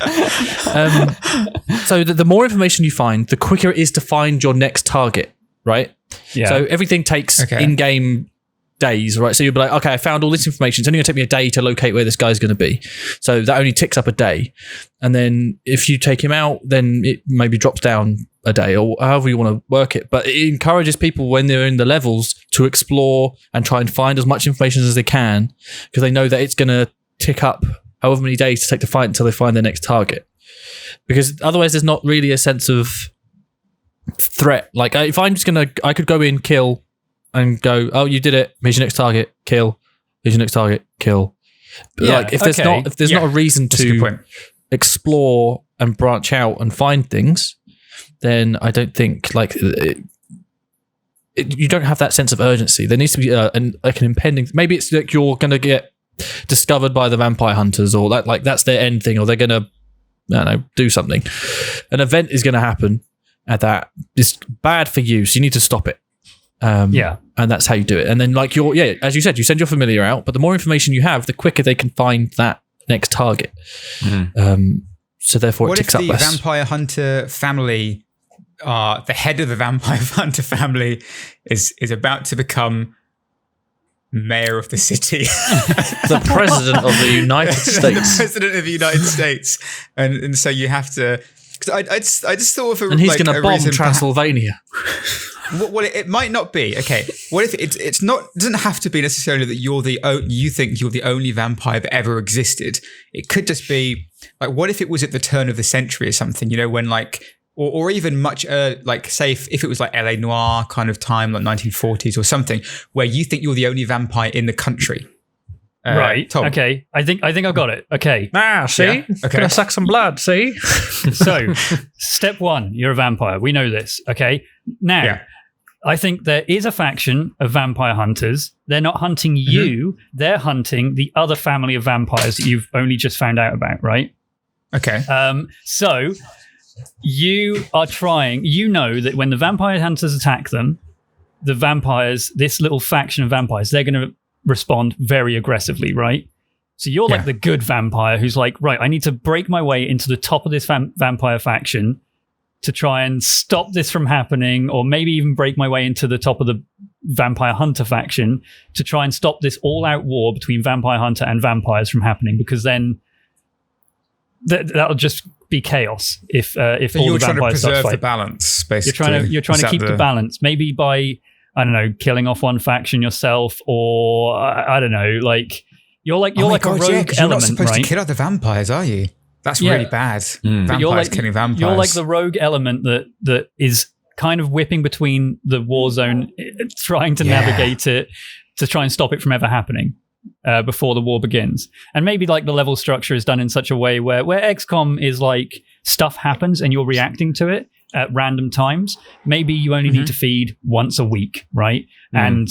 So the more information you find, the quicker it is to find your next target, right? Yeah. So everything takes in-game days, right? So you'll be like, okay, I found all this information. It's only going to take me a day to locate where this guy's going to be. So that only ticks up a day. And then if you take him out, then it maybe drops down a day or however you want to work it. But it encourages people when they're in the levels to explore and try and find as much information as they can because they know that it's going to tick up however many days to take to fight until they find their next target. Because otherwise there's not really a sense of threat. Like if I'm just I could go in, kill and go, oh, you did it. Here's your next target, kill. Here's your next target, kill. But like if there's not a reason to explore and branch out and find things, then I don't think you don't have that sense of urgency. There needs to be an impending. Maybe it's like you're going to get discovered by the vampire hunters, or that's their end thing, or they're going to, do something. An event is going to happen, and that is bad for you. So you need to stop it. And that's how you do it. And then, as you said, you send your familiar out, but the more information you have, the quicker they can find that next target. So therefore, it ticks up less. What if the vampire hunter family? The head of the vampire hunter family is about to become mayor of the city. The president of the United States. The president of the United States. And so you have to... I just thought of and he's going to bomb Transylvania. Well, it might not be. Okay, what if it's not? It doesn't have to be necessarily that you think you're the only vampire that ever existed. It could just be like, what if it was at the turn of the century or something? When or even much say if it was like LA Noir kind of time, like 1940s or something, where you think you're the only vampire in the country. Right. Tom. Okay. I think I got it. Okay. See? Yeah? Okay. Gonna suck some blood, see? So, step one, you're a vampire. We know this. Okay. Now, I think there is a faction of vampire hunters. They're not hunting you. They're hunting the other family of vampires that you've only just found out about, right? Okay. So, you are trying, that when the vampire hunters attack them, the vampires, this little faction of vampires, they're going to respond very aggressively, right? So you're like the good vampire who's like, right, I need to break my way into the top of this vampire faction to try and stop this from happening, or maybe even break my way into the top of the vampire hunter faction to try and stop this all-out war between vampire hunter and vampires from happening, because then that'll just be chaos if so all you're the vampires trying to preserve start the balance, basically. You're trying to keep the balance, maybe by, I don't know, killing off one faction yourself, or I don't know, You're like a rogue element, you're not supposed right? to kill other vampires, are you? That's really bad. Vampires killing vampires. You're like the rogue element that is kind of whipping between the war zone, trying to navigate it to try and stop it from ever happening before the war begins. And maybe like the level structure is done in such a way where XCOM is like stuff happens and you're reacting to it at random times. Maybe you only need to feed once a week, right? And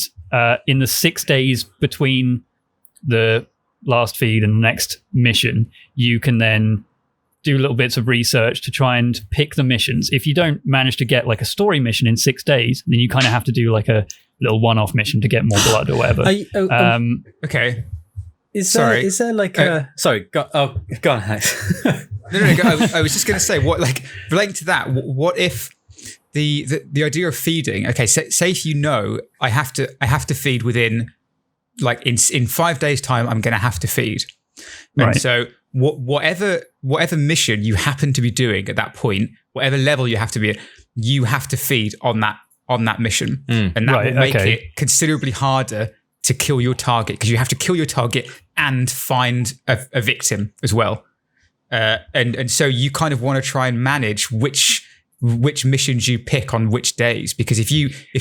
in the 6 days between the last feed and the next mission, you can then do little bits of research to try and pick the missions. If you don't manage to get like a story mission in 6 days, then you kind of have to do like a little one-off mission to get more blood or whatever. Okay. Is there like a... Sorry, go on, Alex. No, I was just going to say, what, like, relating to that, what if the idea of feeding, okay, say if you know I have to feed within, like, in 5 days' time, I'm going to have to feed. And right. So whatever mission you happen to be doing at that point, whatever level you have to be at, you have to feed on that mission. And that will make it considerably harder to kill your target, because you have to kill your target and find a victim as well. And so you kind of want to try and manage which missions you pick on which days, because if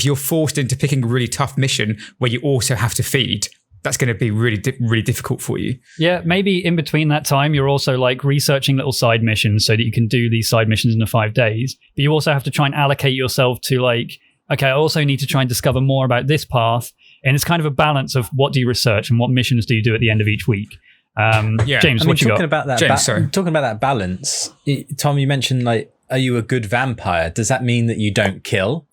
you're forced into picking a really tough mission where you also have to feed, that's going to be really difficult for you. Yeah, maybe in between that time, you're also like researching little side missions so that you can do these side missions in the 5 days. But you also have to try and allocate yourself to like, okay, I also need to try and discover more about this path. And it's kind of a balance of what do you research and what missions do you do at the end of each week. James, what you got? Talking about that balance, Tom, you mentioned like, are you a good vampire? Does that mean that you don't kill?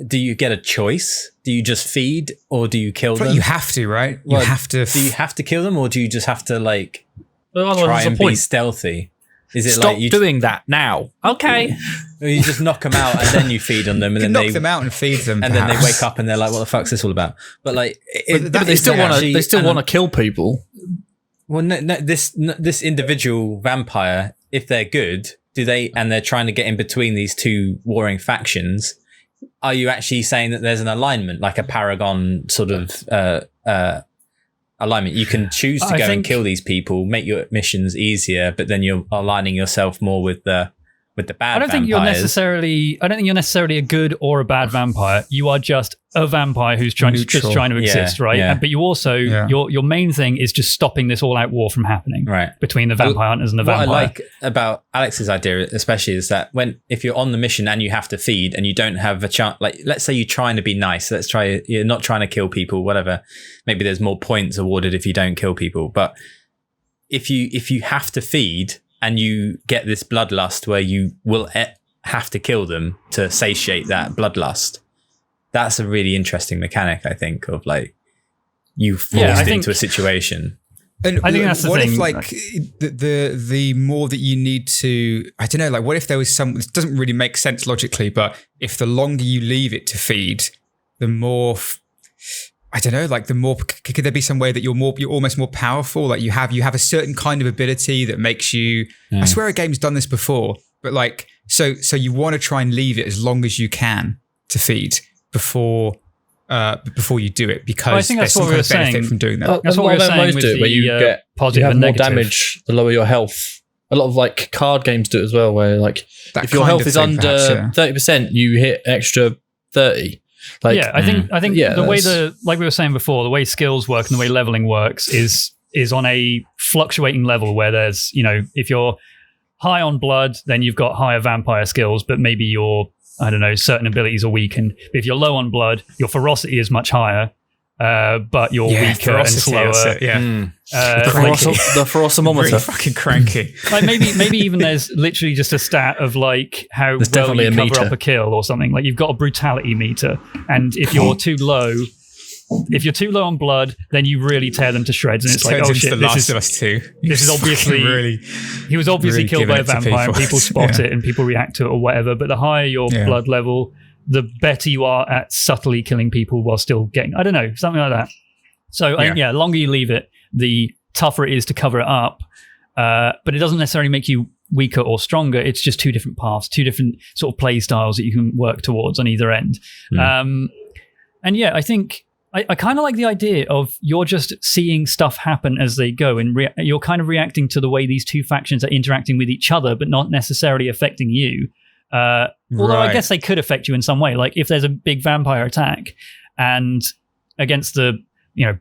Do you get a choice? Do you just feed, or do you kill them? You have to, right? You have to. Do you have to kill them, or do you just have to like try and be stealthy? Is it Stop like you doing that now? Okay. Or you just knock them out and then you feed on them, and then knock them out and feed them, and then they wake up and they're like, "What the fuck's this all about?" But like, they still want to kill people. Well, this individual vampire, if they're good, and they're trying to get in between these two warring factions. Are you actually saying that there's an alignment, like a Paragon sort of alignment? You can choose to go and kill these people, make your missions easier, but then you're aligning yourself more with the bad. I don't think you're necessarily a good or a bad vampire. You are just a vampire who's trying to exist, right? Yeah. But you also your main thing is just stopping this all-out war from happening, right? Between the vampire hunters and the vampire. What I like about Alex's idea, especially, is that if you're on the mission and you have to feed and you don't have a chance, like let's say you're trying to be nice, you're not trying to kill people, whatever. Maybe there's more points awarded if you don't kill people, but if you have to feed. And you get this bloodlust where you will have to kill them to satiate that bloodlust. That's a really interesting mechanic, I think, of like you forced into a situation. And I think that's the thing. What if like the more that you need to, I don't know, like what if there was some, it doesn't really make sense logically, but if the longer you leave it to feed, the more... I don't know, like the more, could there be some way that you're almost more powerful? Like you have a certain kind of ability that makes you, I swear a game's done this before, but like, so you want to try and leave it as long as you can to feed before you do it, because I think that's there's some kind of benefit saying. from doing that. That's what we were saying with where you get positive you have and more negative. damage, the lower your health. A lot of like card games do it as well, where like if your health is under 30%, you hit extra 30. Like, I think the way like we were saying before, the way skills work and the way leveling works is on a fluctuating level where there's, if you're high on blood, then you've got higher vampire skills, but maybe your, I don't know, certain abilities are weakened. But if you're low on blood, your ferocity is much higher, but you're weaker and slower. The ferocimometer. Really fucking cranky. Like maybe even there's literally just a stat of like how well you cover up a kill or something. Like you've got a brutality meter, and if you're too low on blood, then you really tear them to shreds, and it's like, oh shit, The Last of Us 2. This is obviously he was obviously killed by a vampire, and people spot it and people react to it or whatever. But the higher your blood level, the better you are at subtly killing people while still getting, I don't know, something like that. So the longer you leave it, the tougher it is to cover it up. But it doesn't necessarily make you weaker or stronger. It's just two different paths, two different sort of play styles that you can work towards on either end. And I think I kind of like the idea of you're just seeing stuff happen as they go, and you're kind of reacting to the way these two factions are interacting with each other, but not necessarily affecting you. Although I guess they could affect you in some way. Like if there's a big vampire attack and against the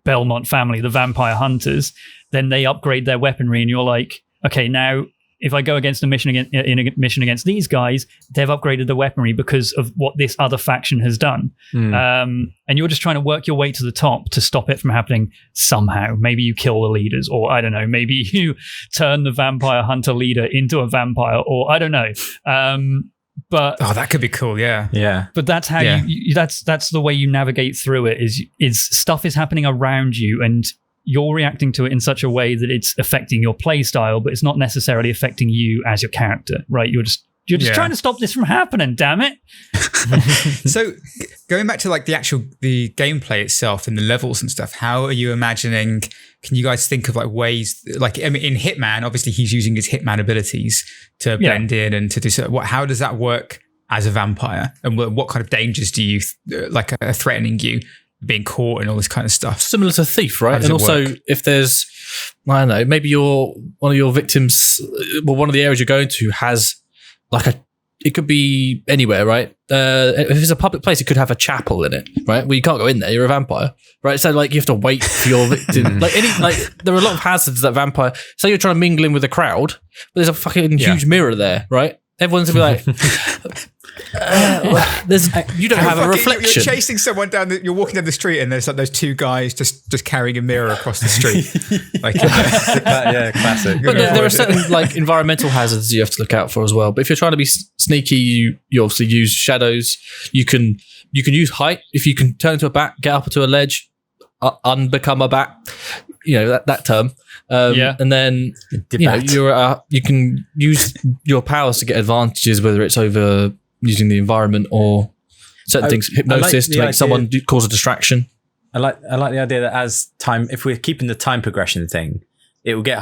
Belmont family, the vampire hunters, then they upgrade their weaponry, and you're like, okay, now if I go against a mission against these guys, they've upgraded the weaponry because of what this other faction has done. And you're just trying to work your way to the top to stop it from happening somehow. Maybe you kill the leaders, or I don't know, maybe you turn the vampire hunter leader into a vampire, or I don't know. But that could be cool, yeah. But that's how that's the way you navigate through it. Is stuff is happening around you, and you're reacting to it in such a way that it's affecting your play style, but it's not necessarily affecting you as your character, right? You're just trying to stop this from happening, damn it. So going back to like the gameplay itself and the levels and stuff, how are you imagining, can you guys think of like ways, like I mean, in Hitman, obviously he's using his Hitman abilities to blend in and to do so. How does that work as a vampire? And what kind of dangers do you are threatening you? Being caught and all this kind of stuff. Similar to Thief, right? And also, if there's, I don't know, maybe one of your victims, one of the areas you're going to has it could be anywhere, right? If it's a public place, it could have a chapel in it, right? Well, you can't go in there, you're a vampire, right? So like you have to wait for your victim. There are a lot of hazards that vampire, say you're trying to mingle in with a crowd, but there's a fucking huge mirror there, right? Everyone's gonna be like, you don't have a reflection. You're chasing someone you're walking down the street, and there's like those two guys just carrying a mirror across the street. Classic. But there are certain like environmental hazards you have to look out for as well. But if you're trying to be sneaky, you obviously use shadows. You can use height. If you can turn into a bat, get up to a ledge, unbecome a bat. That term. And then you can use your powers to get advantages, whether it's over using the environment or certain things, hypnosis to make someone cause a distraction. I like the idea that as time, if we're keeping the time progression thing, it will get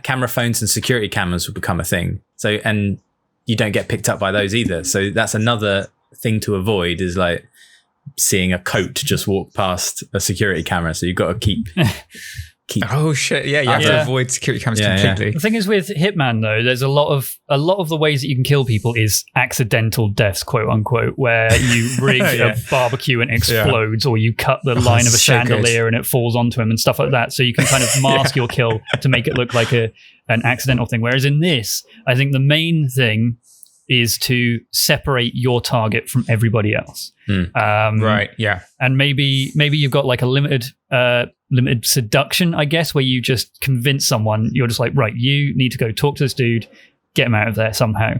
camera phones and security cameras will become a thing. So, and you don't get picked up by those either. So that's another thing to avoid, is like seeing a coat just walk past a security camera. So you've got to keep. Oh shit! Yeah, you have to avoid security cameras completely. Yeah. The thing is with Hitman, though, there's a lot of the ways that you can kill people is accidental deaths, quote unquote, where you rig a barbecue and it explodes, or you cut the line of a chandelier and it falls onto him and stuff like that. So you can kind of mask your kill to make it look like an accidental thing. Whereas in this, I think the main thing is to separate your target from everybody else. Right. Yeah. And maybe you've got like a limited seduction, I guess, where you just convince someone. You're just like, right, you need to go talk to this dude, get him out of there somehow.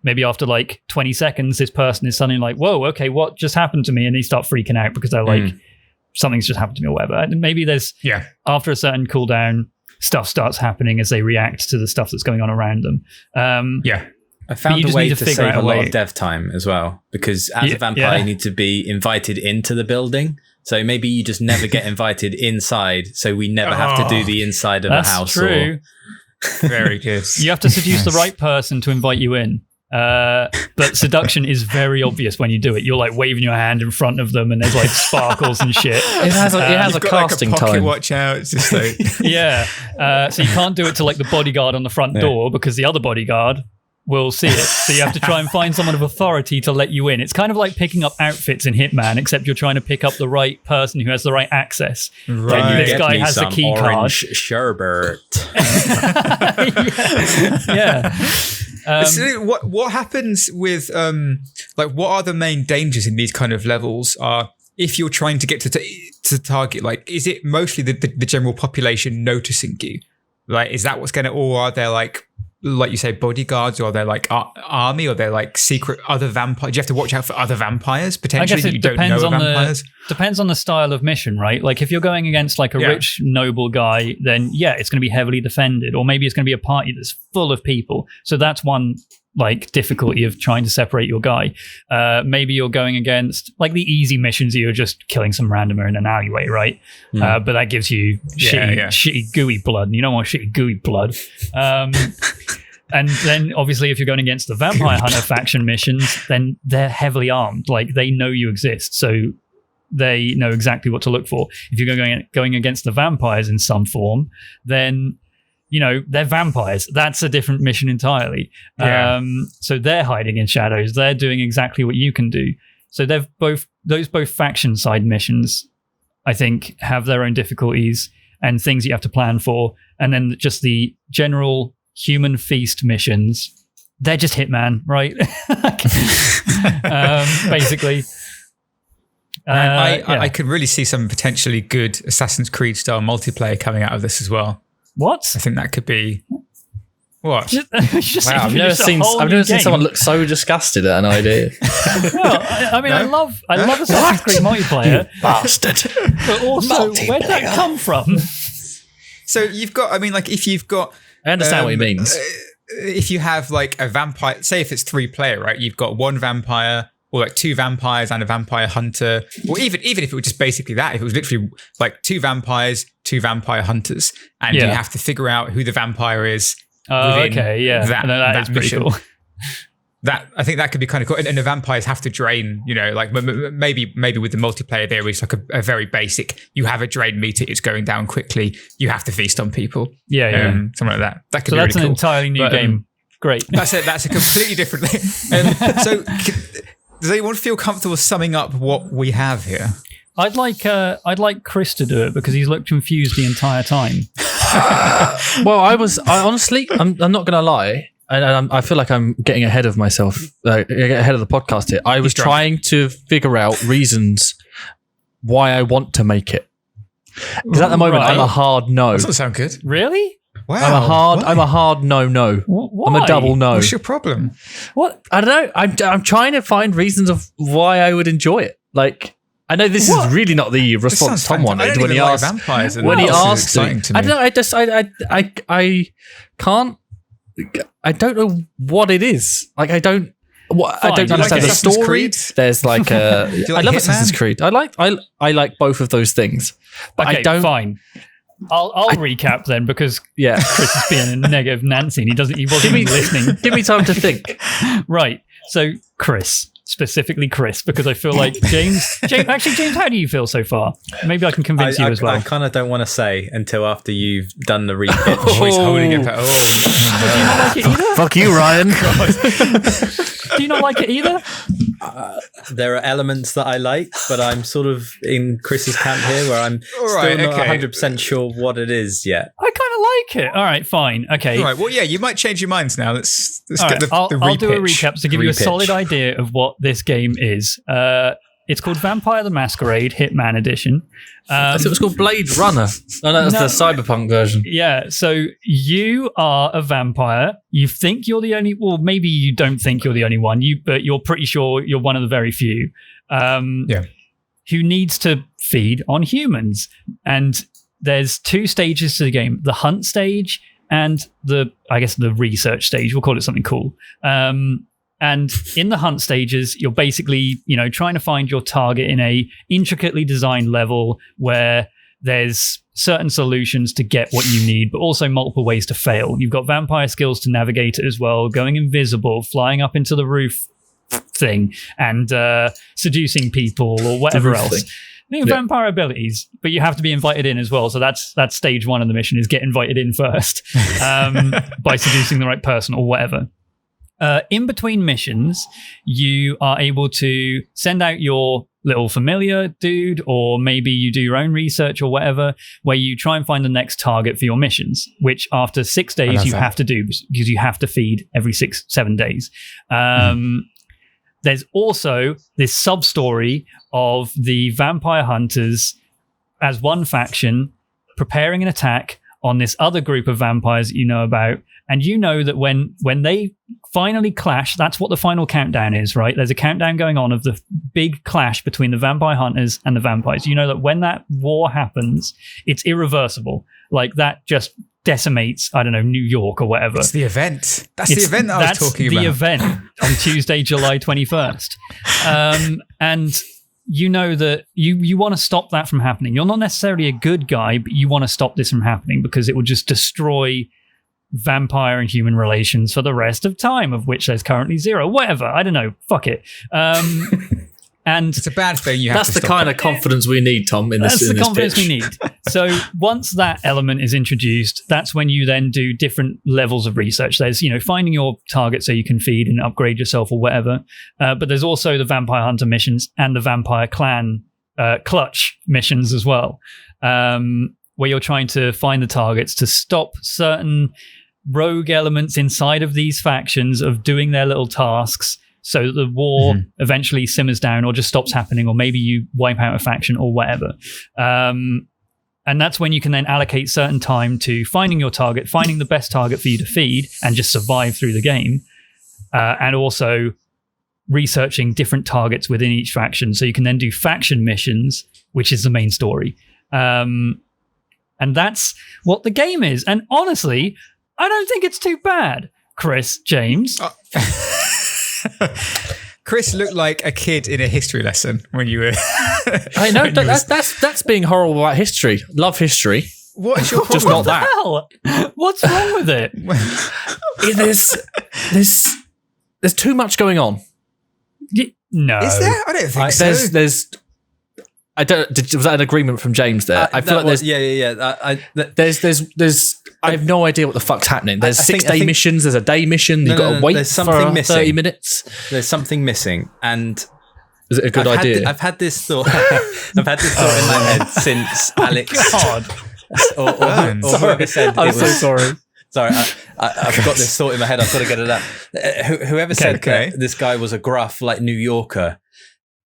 Maybe after like 20 seconds, this person is suddenly like, whoa, okay, what just happened to me? And they start freaking out because they're like, something's just happened to me or whatever. And maybe there's, after a certain cooldown, stuff starts happening as they react to the stuff that's going on around them. I found a way to save a lot of dev time as well, because as a vampire, you need to be invited into the building. So maybe you just never get invited inside, so we never have to do the inside of a house. True. Very good. You have to seduce the right person to invite you in. But seduction is very obvious when you do it. You're like waving your hand in front of them, and there's like sparkles and shit. It has a casting like a pocket time. Watch out! It's just like so you can't do it to like the bodyguard on the front door, because the other bodyguard will see it. So you have to try and find someone of authority to let you in. It's kind of like picking up outfits in Hitman, except you're trying to pick up the right person who has the right access. Right. This guy has the key card. Sherbert. So what happens with what are the main dangers in these kind of levels? If you're trying to get to target, like, is it mostly the general population noticing you? Like, is that what's going to, or are there like you say, bodyguards, or they're like army, or they're like secret other vampires? Do you have to watch out for other vampires potentially that you don't know are vampires? Depends on the style of mission, right? Like if you're going against like a rich noble guy, then it's going to be heavily defended, or maybe it's going to be a party that's full of people. So that's one like difficulty of trying to separate your guy. Maybe you're going against like the easy missions, you're just killing some randomer in an alleyway, right? But that gives you shitty gooey blood, and you don't want shitty gooey blood. And then obviously if you're going against the vampire hunter faction missions, then they're heavily armed, like they know you exist. So they know exactly what to look for. If you're going against the vampires in some form, then they're vampires. That's a different mission entirely. Yeah. So they're hiding in shadows. They're doing exactly what you can do. So both faction side missions, I think, have their own difficulties and things you have to plan for. And then just the general human feast missions, they're just Hitman, right? Basically. I could really see some potentially good Assassin's Creed style multiplayer coming out of this as well. What? I think that could be... What? Wow, I've never seen someone look so disgusted at an idea. Well, I mean, no? I love Assassin's Creed multiplayer. You bastard. But also, where'd that come from? So you've got, if you've got... I understand what he means. If you have like a vampire, say if it's 3-player, right? You've got one vampire or like 2 vampires and a vampire hunter. Or even if it was just basically that, if it was literally like 2 vampires, 2 vampire hunters, and you have to figure out who the vampire is. Oh, okay, yeah. That is pretty cool. That I think that could be kind of cool. And the vampires have to drain, like maybe with the multiplayer there is like a very basic, you have a drain meter, it's going down quickly, you have to feast on people. Yeah. Something like that. That could be really that's cool. an entirely new game. Great. That's a completely different thing. So does anyone feel comfortable summing up what we have here? I'd like Chris to do it because he's looked confused the entire time. Well, honestly, I'm not going to lie. And I feel like I'm getting ahead of myself, ahead of the podcast here. I was trying to figure out reasons why I want to make it. Because at the moment, I'm a hard no. That doesn't sound good. Really? Wow. I'm a hard no. Why? I'm a double no. What's your problem? What? I don't know. I'm trying to find reasons of why I would enjoy it. Like, I know this is really not the response Tom wanted when he asked. Vampires. When he asked, I don't know. I can't. I don't know what it is. Like, I don't understand the story. Creed? There's like a. I love Assassin's Creed. I like both of those things. But okay, I don't. Fine. I'll recap then because Chris is being a negative Nancy and he wasn't even listening. Give me time to think. Right. So Chris. Specifically Chris, because I feel like James, how do you feel so far? Maybe I can convince you as well. I kind of don't want to say until after you've done the re-pitch. He's holding it. Do you not like it either? Fuck you, Ryan. Do you not like it either? There are elements that I like, but I'm sort of in Chris's camp here where I'm still not 100% sure what it is yet. I kind of like it. All right, fine. Okay. All right, well, yeah, you might change your minds now. Let's get the I'll re-pitch. do a recap to give you a solid idea of what this game is. It's called Vampire the Masquerade Hitman Edition. So it was called Blade Runner. No, that's the cyberpunk version. Yeah, so you are a vampire. You think you're the only... Well, maybe you don't think you're the only one, but you're pretty sure you're one of the very few who needs to feed on humans. And there's 2 stages to the game. The hunt stage and the research stage. We'll call it something cool. And in the hunt stages, you're basically, trying to find your target in a intricately designed level where there's certain solutions to get what you need, but also multiple ways to fail. You've got vampire skills to navigate it as well, going invisible, flying up into the roof thing, and seducing people or whatever else. Vampire abilities, but you have to be invited in as well. So that's stage 1 of the mission, is get invited in first by seducing the right person or whatever. In between missions, you are able to send out your little familiar dude, or maybe you do your own research or whatever, where you try and find the next target for your missions, which after 6 days you have to do because you have to feed every 6-7 days. There's also this sub-story of the vampire hunters as one faction preparing an attack on this other group of vampires that you know about. And you know that when they finally clash, that's what the final countdown is, right? There's a countdown going on of the big clash between the vampire hunters and the vampires. You know that when that war happens, it's irreversible. Like, that just decimates, I don't know, New York or whatever. It's the event. That's the event that I was talking about. That's the event on Tuesday, July 21st. And you know that you want to stop that from happening. You're not necessarily a good guy, but you want to stop this from happening because it will just destroy vampire and human relations for the rest of time, of which there's currently 0. Whatever. I don't know. Fuck it. And it's a bad thing. That's the kind of confidence we need, Tom, in this. That's the confidence we need. So once that element is introduced, that's when you then do different levels of research. There's, finding your target so you can feed and upgrade yourself or whatever. But there's also the Vampire Hunter missions and the Vampire Clan clutch missions as well, where you're trying to find the targets to stop certain rogue elements inside of these factions of doing their little tasks, so that the war eventually simmers down or just stops happening, or maybe you wipe out a faction or whatever. And that's when you can then allocate certain time to finding your target, finding the best target for you to feed and just survive through the game. And also researching different targets within each faction. So you can then do faction missions, which is the main story. And that's what the game is. And honestly, I don't think it's too bad. Chris, James. Chris looked like a kid in a history lesson when you were. I know that's being horrible about history. Love history. What is your problem? Just not that. Hell? What's wrong with it? There's too much going on. No, is there? I don't think so. There's. Was that an agreement from James there? I feel like there's. Yeah. There's. I have no idea what the fuck's happening. There's 6 day missions. There's a day mission. You've got to wait for 30 minutes. There's something missing, and is it a good idea? I've had this thought. I've had this thought in my head since Alex. God. or whoever said. I'm so sorry. Sorry, I've got this thought in my head. I've got to get it out. Whoever said that this guy was a gruff like New Yorker.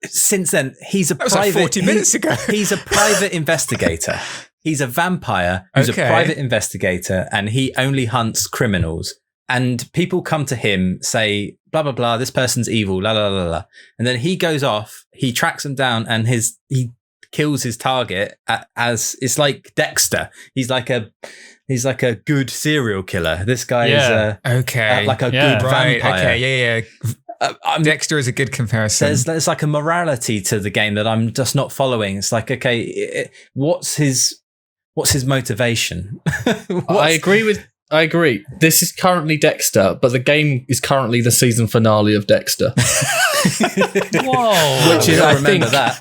Since then, he's a private. Like 40 minutes ago. He's a private investigator. He's a vampire who's a private investigator, and he only hunts criminals. And people come to him, say, blah, blah, blah, this person's evil, la, la, la, la. And then he goes off, he tracks them down, and he kills his target as it's like Dexter. He's like a good serial killer. This guy is like a good vampire. Okay, Dexter is a good comparison. There's like a morality to the game that I'm just not following. It's like, okay, what's his motivation? I agree. This is currently Dexter, but the game is currently the season finale of Dexter. Whoa! Which is, I remember that.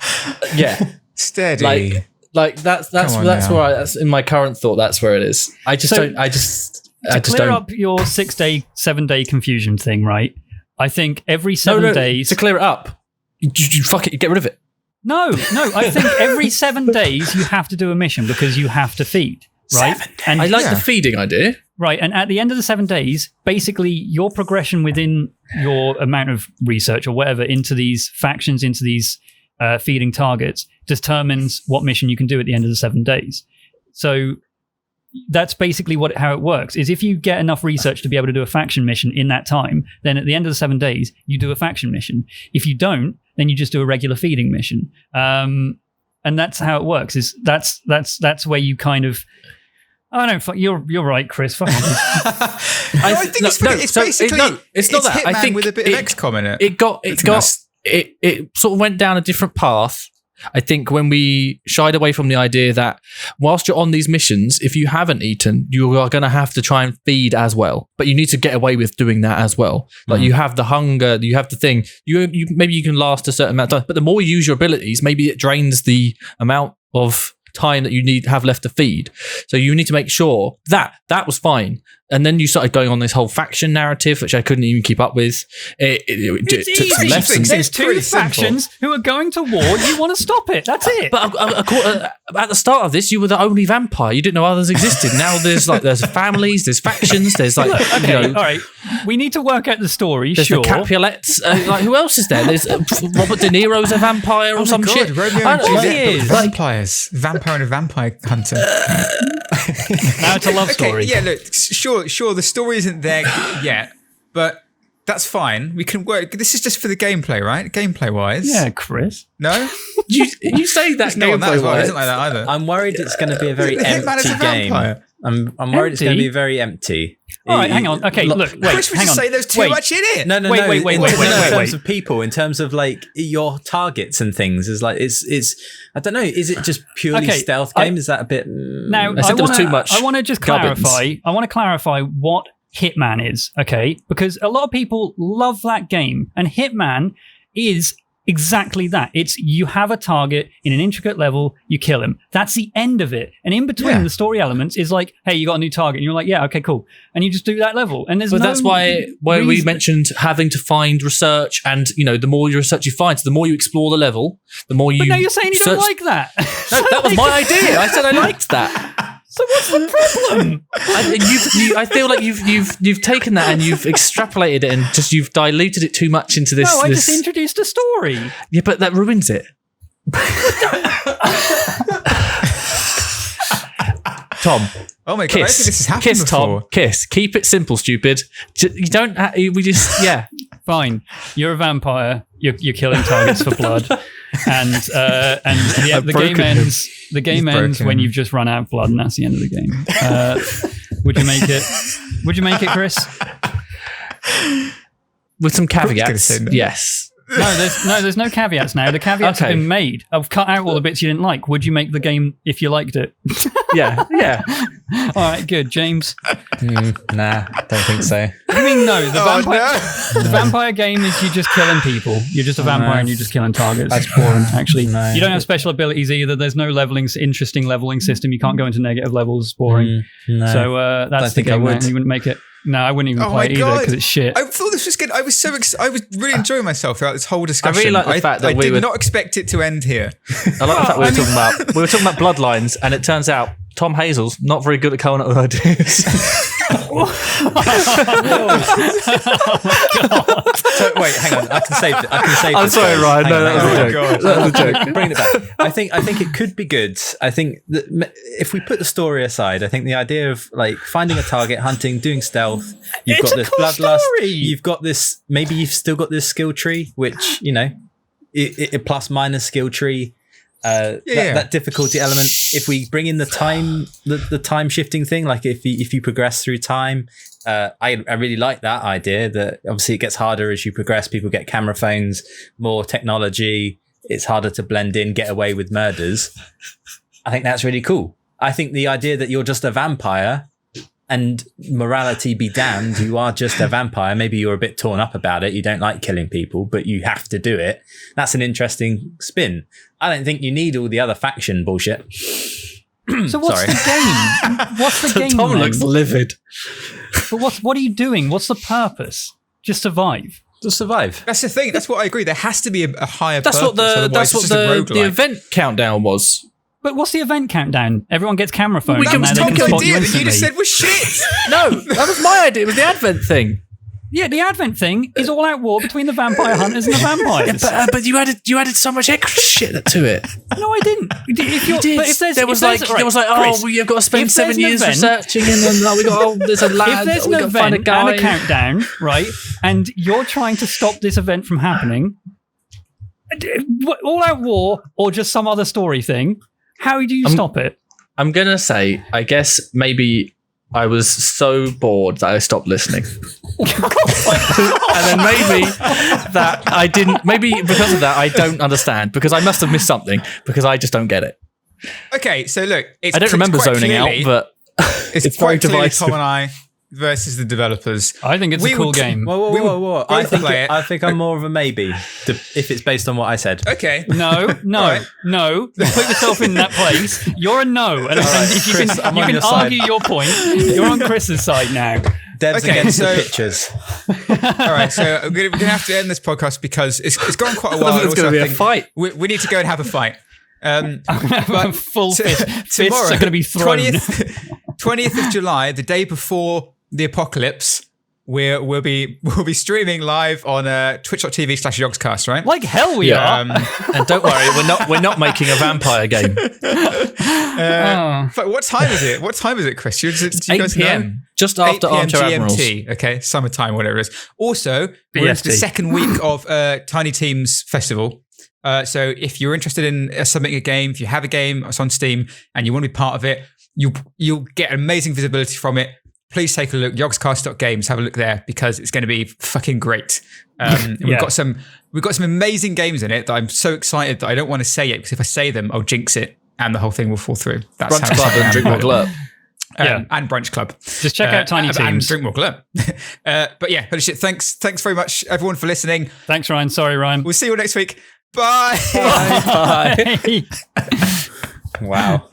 Yeah, steady. Like that's where in my current thought. That's where it is. I just don't. To clear up your 6-day, 7-day confusion thing, right? I think every 7 days to clear it up. You fuck it. You get rid of it. No. I think every 7 days you have to do a mission because you have to feed, right? 7 days. And I like the feeding idea. Right, and at the end of the 7 days, basically your progression within your amount of research or whatever into these factions, into these feeding targets, determines what mission you can do at the end of the 7 days. So that's basically how it works, is if you get enough research to be able to do a faction mission in that time, then at the end of the 7 days, you do a faction mission. If you don't, then you just do a regular feeding mission. And that's how it works, is that's where you kind of... Oh no, you're right, Chris. Fuck I think it's basically it's not that. Hitman I think with a bit of XCOM in it. It sort of went down a different path. I think when we shied away from the idea that whilst you're on these missions, if you haven't eaten, you are going to have to try and feed as well. But you need to get away with doing that as well. Like you have the hunger, you have the thing. You maybe you can last a certain amount of time, but the more you use your abilities, maybe it drains the amount of time that you have left to feed. So you need to make sure that was fine. And then you started going on this whole faction narrative, which I couldn't even keep up with. It's easy. There's 2 factions who are going to war. You want to stop it. That's it. But at the start of this, you were the only vampire. You didn't know others existed. Now there's families, there's factions, there's like... Look, okay, all right. We need to work out the story, there's sure. The Capulets. Who else is there? There's Robert De Niro's a vampire or some shit. Romeo and Juliet, vampires. Vampire and a vampire hunter. Now it's a love story. Yeah, look, sure, the story isn't there yet, but that's fine. We can work. This is just for the gameplay, right? Gameplay-wise. Yeah, Chris. No? you say that gameplay-wise. Isn't like that either. I'm worried it's going to be a very empty game. I'm worried it's going to be very empty. All right, hang on. Okay, look, wait, Chris was just saying there's too much in it. No. Wait. In terms of people, in terms of like your targets and things, is like it's. I don't know. Is it just purely stealth game? Is that a bit? Now I want too much. I want to just clarify. I want to clarify what Hitman is. Okay, because a lot of people love that game, and Hitman is exactly that. It's you have a target in an intricate level, you kill him. That's the end of it. And in between the story elements is like, hey, you got a new target. And you're like, yeah, okay, cool. And you just do that level. And that's why we mentioned having to find research, and the more research you find, so the more you explore the level, the more you. But now you're saying you don't like that. No, that was my idea. I said I liked that. So what's the problem? I feel like you've taken that and you've extrapolated it and just you've diluted it too much into this. No, I just introduced a story. Yeah, but that ruins it. Tom. Oh my god! Kiss. I don't think this has happened before. Tom. Kiss. Keep it simple, stupid. You don't. We just. Yeah. Fine. You're a vampire. You're killing targets for blood, and the game ends. The game ends when you've just run out of blood, and that's the end of the game. Would you make it? Would you make it, Chris? With some caveats. Yes. There's no caveats now. The caveats have been made. I've cut out all the bits you didn't like. Would you make the game if you liked it? Yeah. All right, good. James? Nah, don't think so. What do you mean no? The vampire game is you just killing people. You're just a vampire and you're just killing targets. That's boring, actually. No. You don't have special abilities either. There's no interesting leveling system. You can't go into negative levels. It's boring. No. So that's the game. You wouldn't make it. No, I wouldn't even play it either because it's shit. I thought this was good. I was so I was really enjoying myself throughout this whole discussion. I really like the fact that I did not expect it to end here. I like the fact we were talking about bloodlines, and it turns out Tom Hazel's not very good at coming up with ideas. Oh my god! So wait, hang on. I can save it. I'm sorry, Ryan. No, that was a joke. That was a joke. Bring it back. I think it could be good. I think that if we put the story aside, I think the idea of like finding a target, hunting, doing stealth. You've got this bloodlust. You've got this. Maybe you've still got this skill tree, which it plus minus skill tree. That difficulty element. If we bring in the time shifting thing, like if you progress through time, I really like that idea. That obviously it gets harder as you progress. People get camera phones, more technology. It's harder to blend in, get away with murders. I think that's really cool. I think the idea that you're just a vampire and morality be damned, you are just a vampire. Maybe you're a bit torn up about it. You don't like killing people, but you have to do it. That's an interesting spin. I don't think you need all the other faction bullshit. So what's the game? What's the game? Tom then? looks livid. But what are you doing? What's the purpose? Just survive. Just survive. That's the thing. That's what I agree. There has to be a higher That's purpose. That's what the event countdown was. But what's the event countdown? Everyone gets camera phones. That was Tom's idea that you just said was shit. No, that was my idea. It was the advent thing. Yeah, the advent thing is all out war between the vampire hunters and the vampires. Yeah, but you added so much extra shit to it. No, I didn't. If you did. But if there was like, Chris, you've got to spend 7 years researching, and then there's a lad. If there's an event and a countdown, right, and you're trying to stop this event from happening, all out war or just some other story thing, how do you stop it? I'm gonna say, I guess maybe I was so bored that I stopped listening. And then maybe that I didn't, maybe because of that I don't understand, because I must have missed something, because I just don't get it. Okay, so look, I don't remember zoning out, but it's very quite clearly divisive. Tom and I versus the developers. I think it's a cool game. Whoa. I think I'm more of a maybe if it's based on what I said. Okay. No. Put yourself in that place. You're a no. And if you Chris, can argue your point, you're on Chris's side now. Devs against the pictures. All right, so we're going to have to end this podcast because it's gone quite a while. It's going to be a fight. We need to go and have a fight. But full fists are going to be thrown. 20th of July, the day before the apocalypse, we'll be streaming live on twitch.tv/Yogscast, right? Like hell we are. And don't worry, we're not making a vampire game. But what time is it? What time is it, Chris? Do you guys 8 p.m. know? Just after 8 p.m. Armchair Admirals. GMT, okay, summertime, whatever it is. Also, we're into the second week of Tiny Teams Festival. So if you're interested in submitting a game, if you have a game that's on Steam and you want to be part of it, you'll get amazing visibility from it. Please take a look, yogscast.games, have a look there because it's going to be fucking great. We've got some amazing games in it that I'm so excited that I don't want to say it because if I say them, I'll jinx it and the whole thing will fall through. That's Brunch Club and Drink More Glurp. And Brunch Club. Just check out Tiny Teams. And Drink More Glurp. But yeah, holy shit, thanks very much everyone for listening. Thanks, Ryan. Sorry, Ryan. We'll see you next week. Bye. Bye. Wow.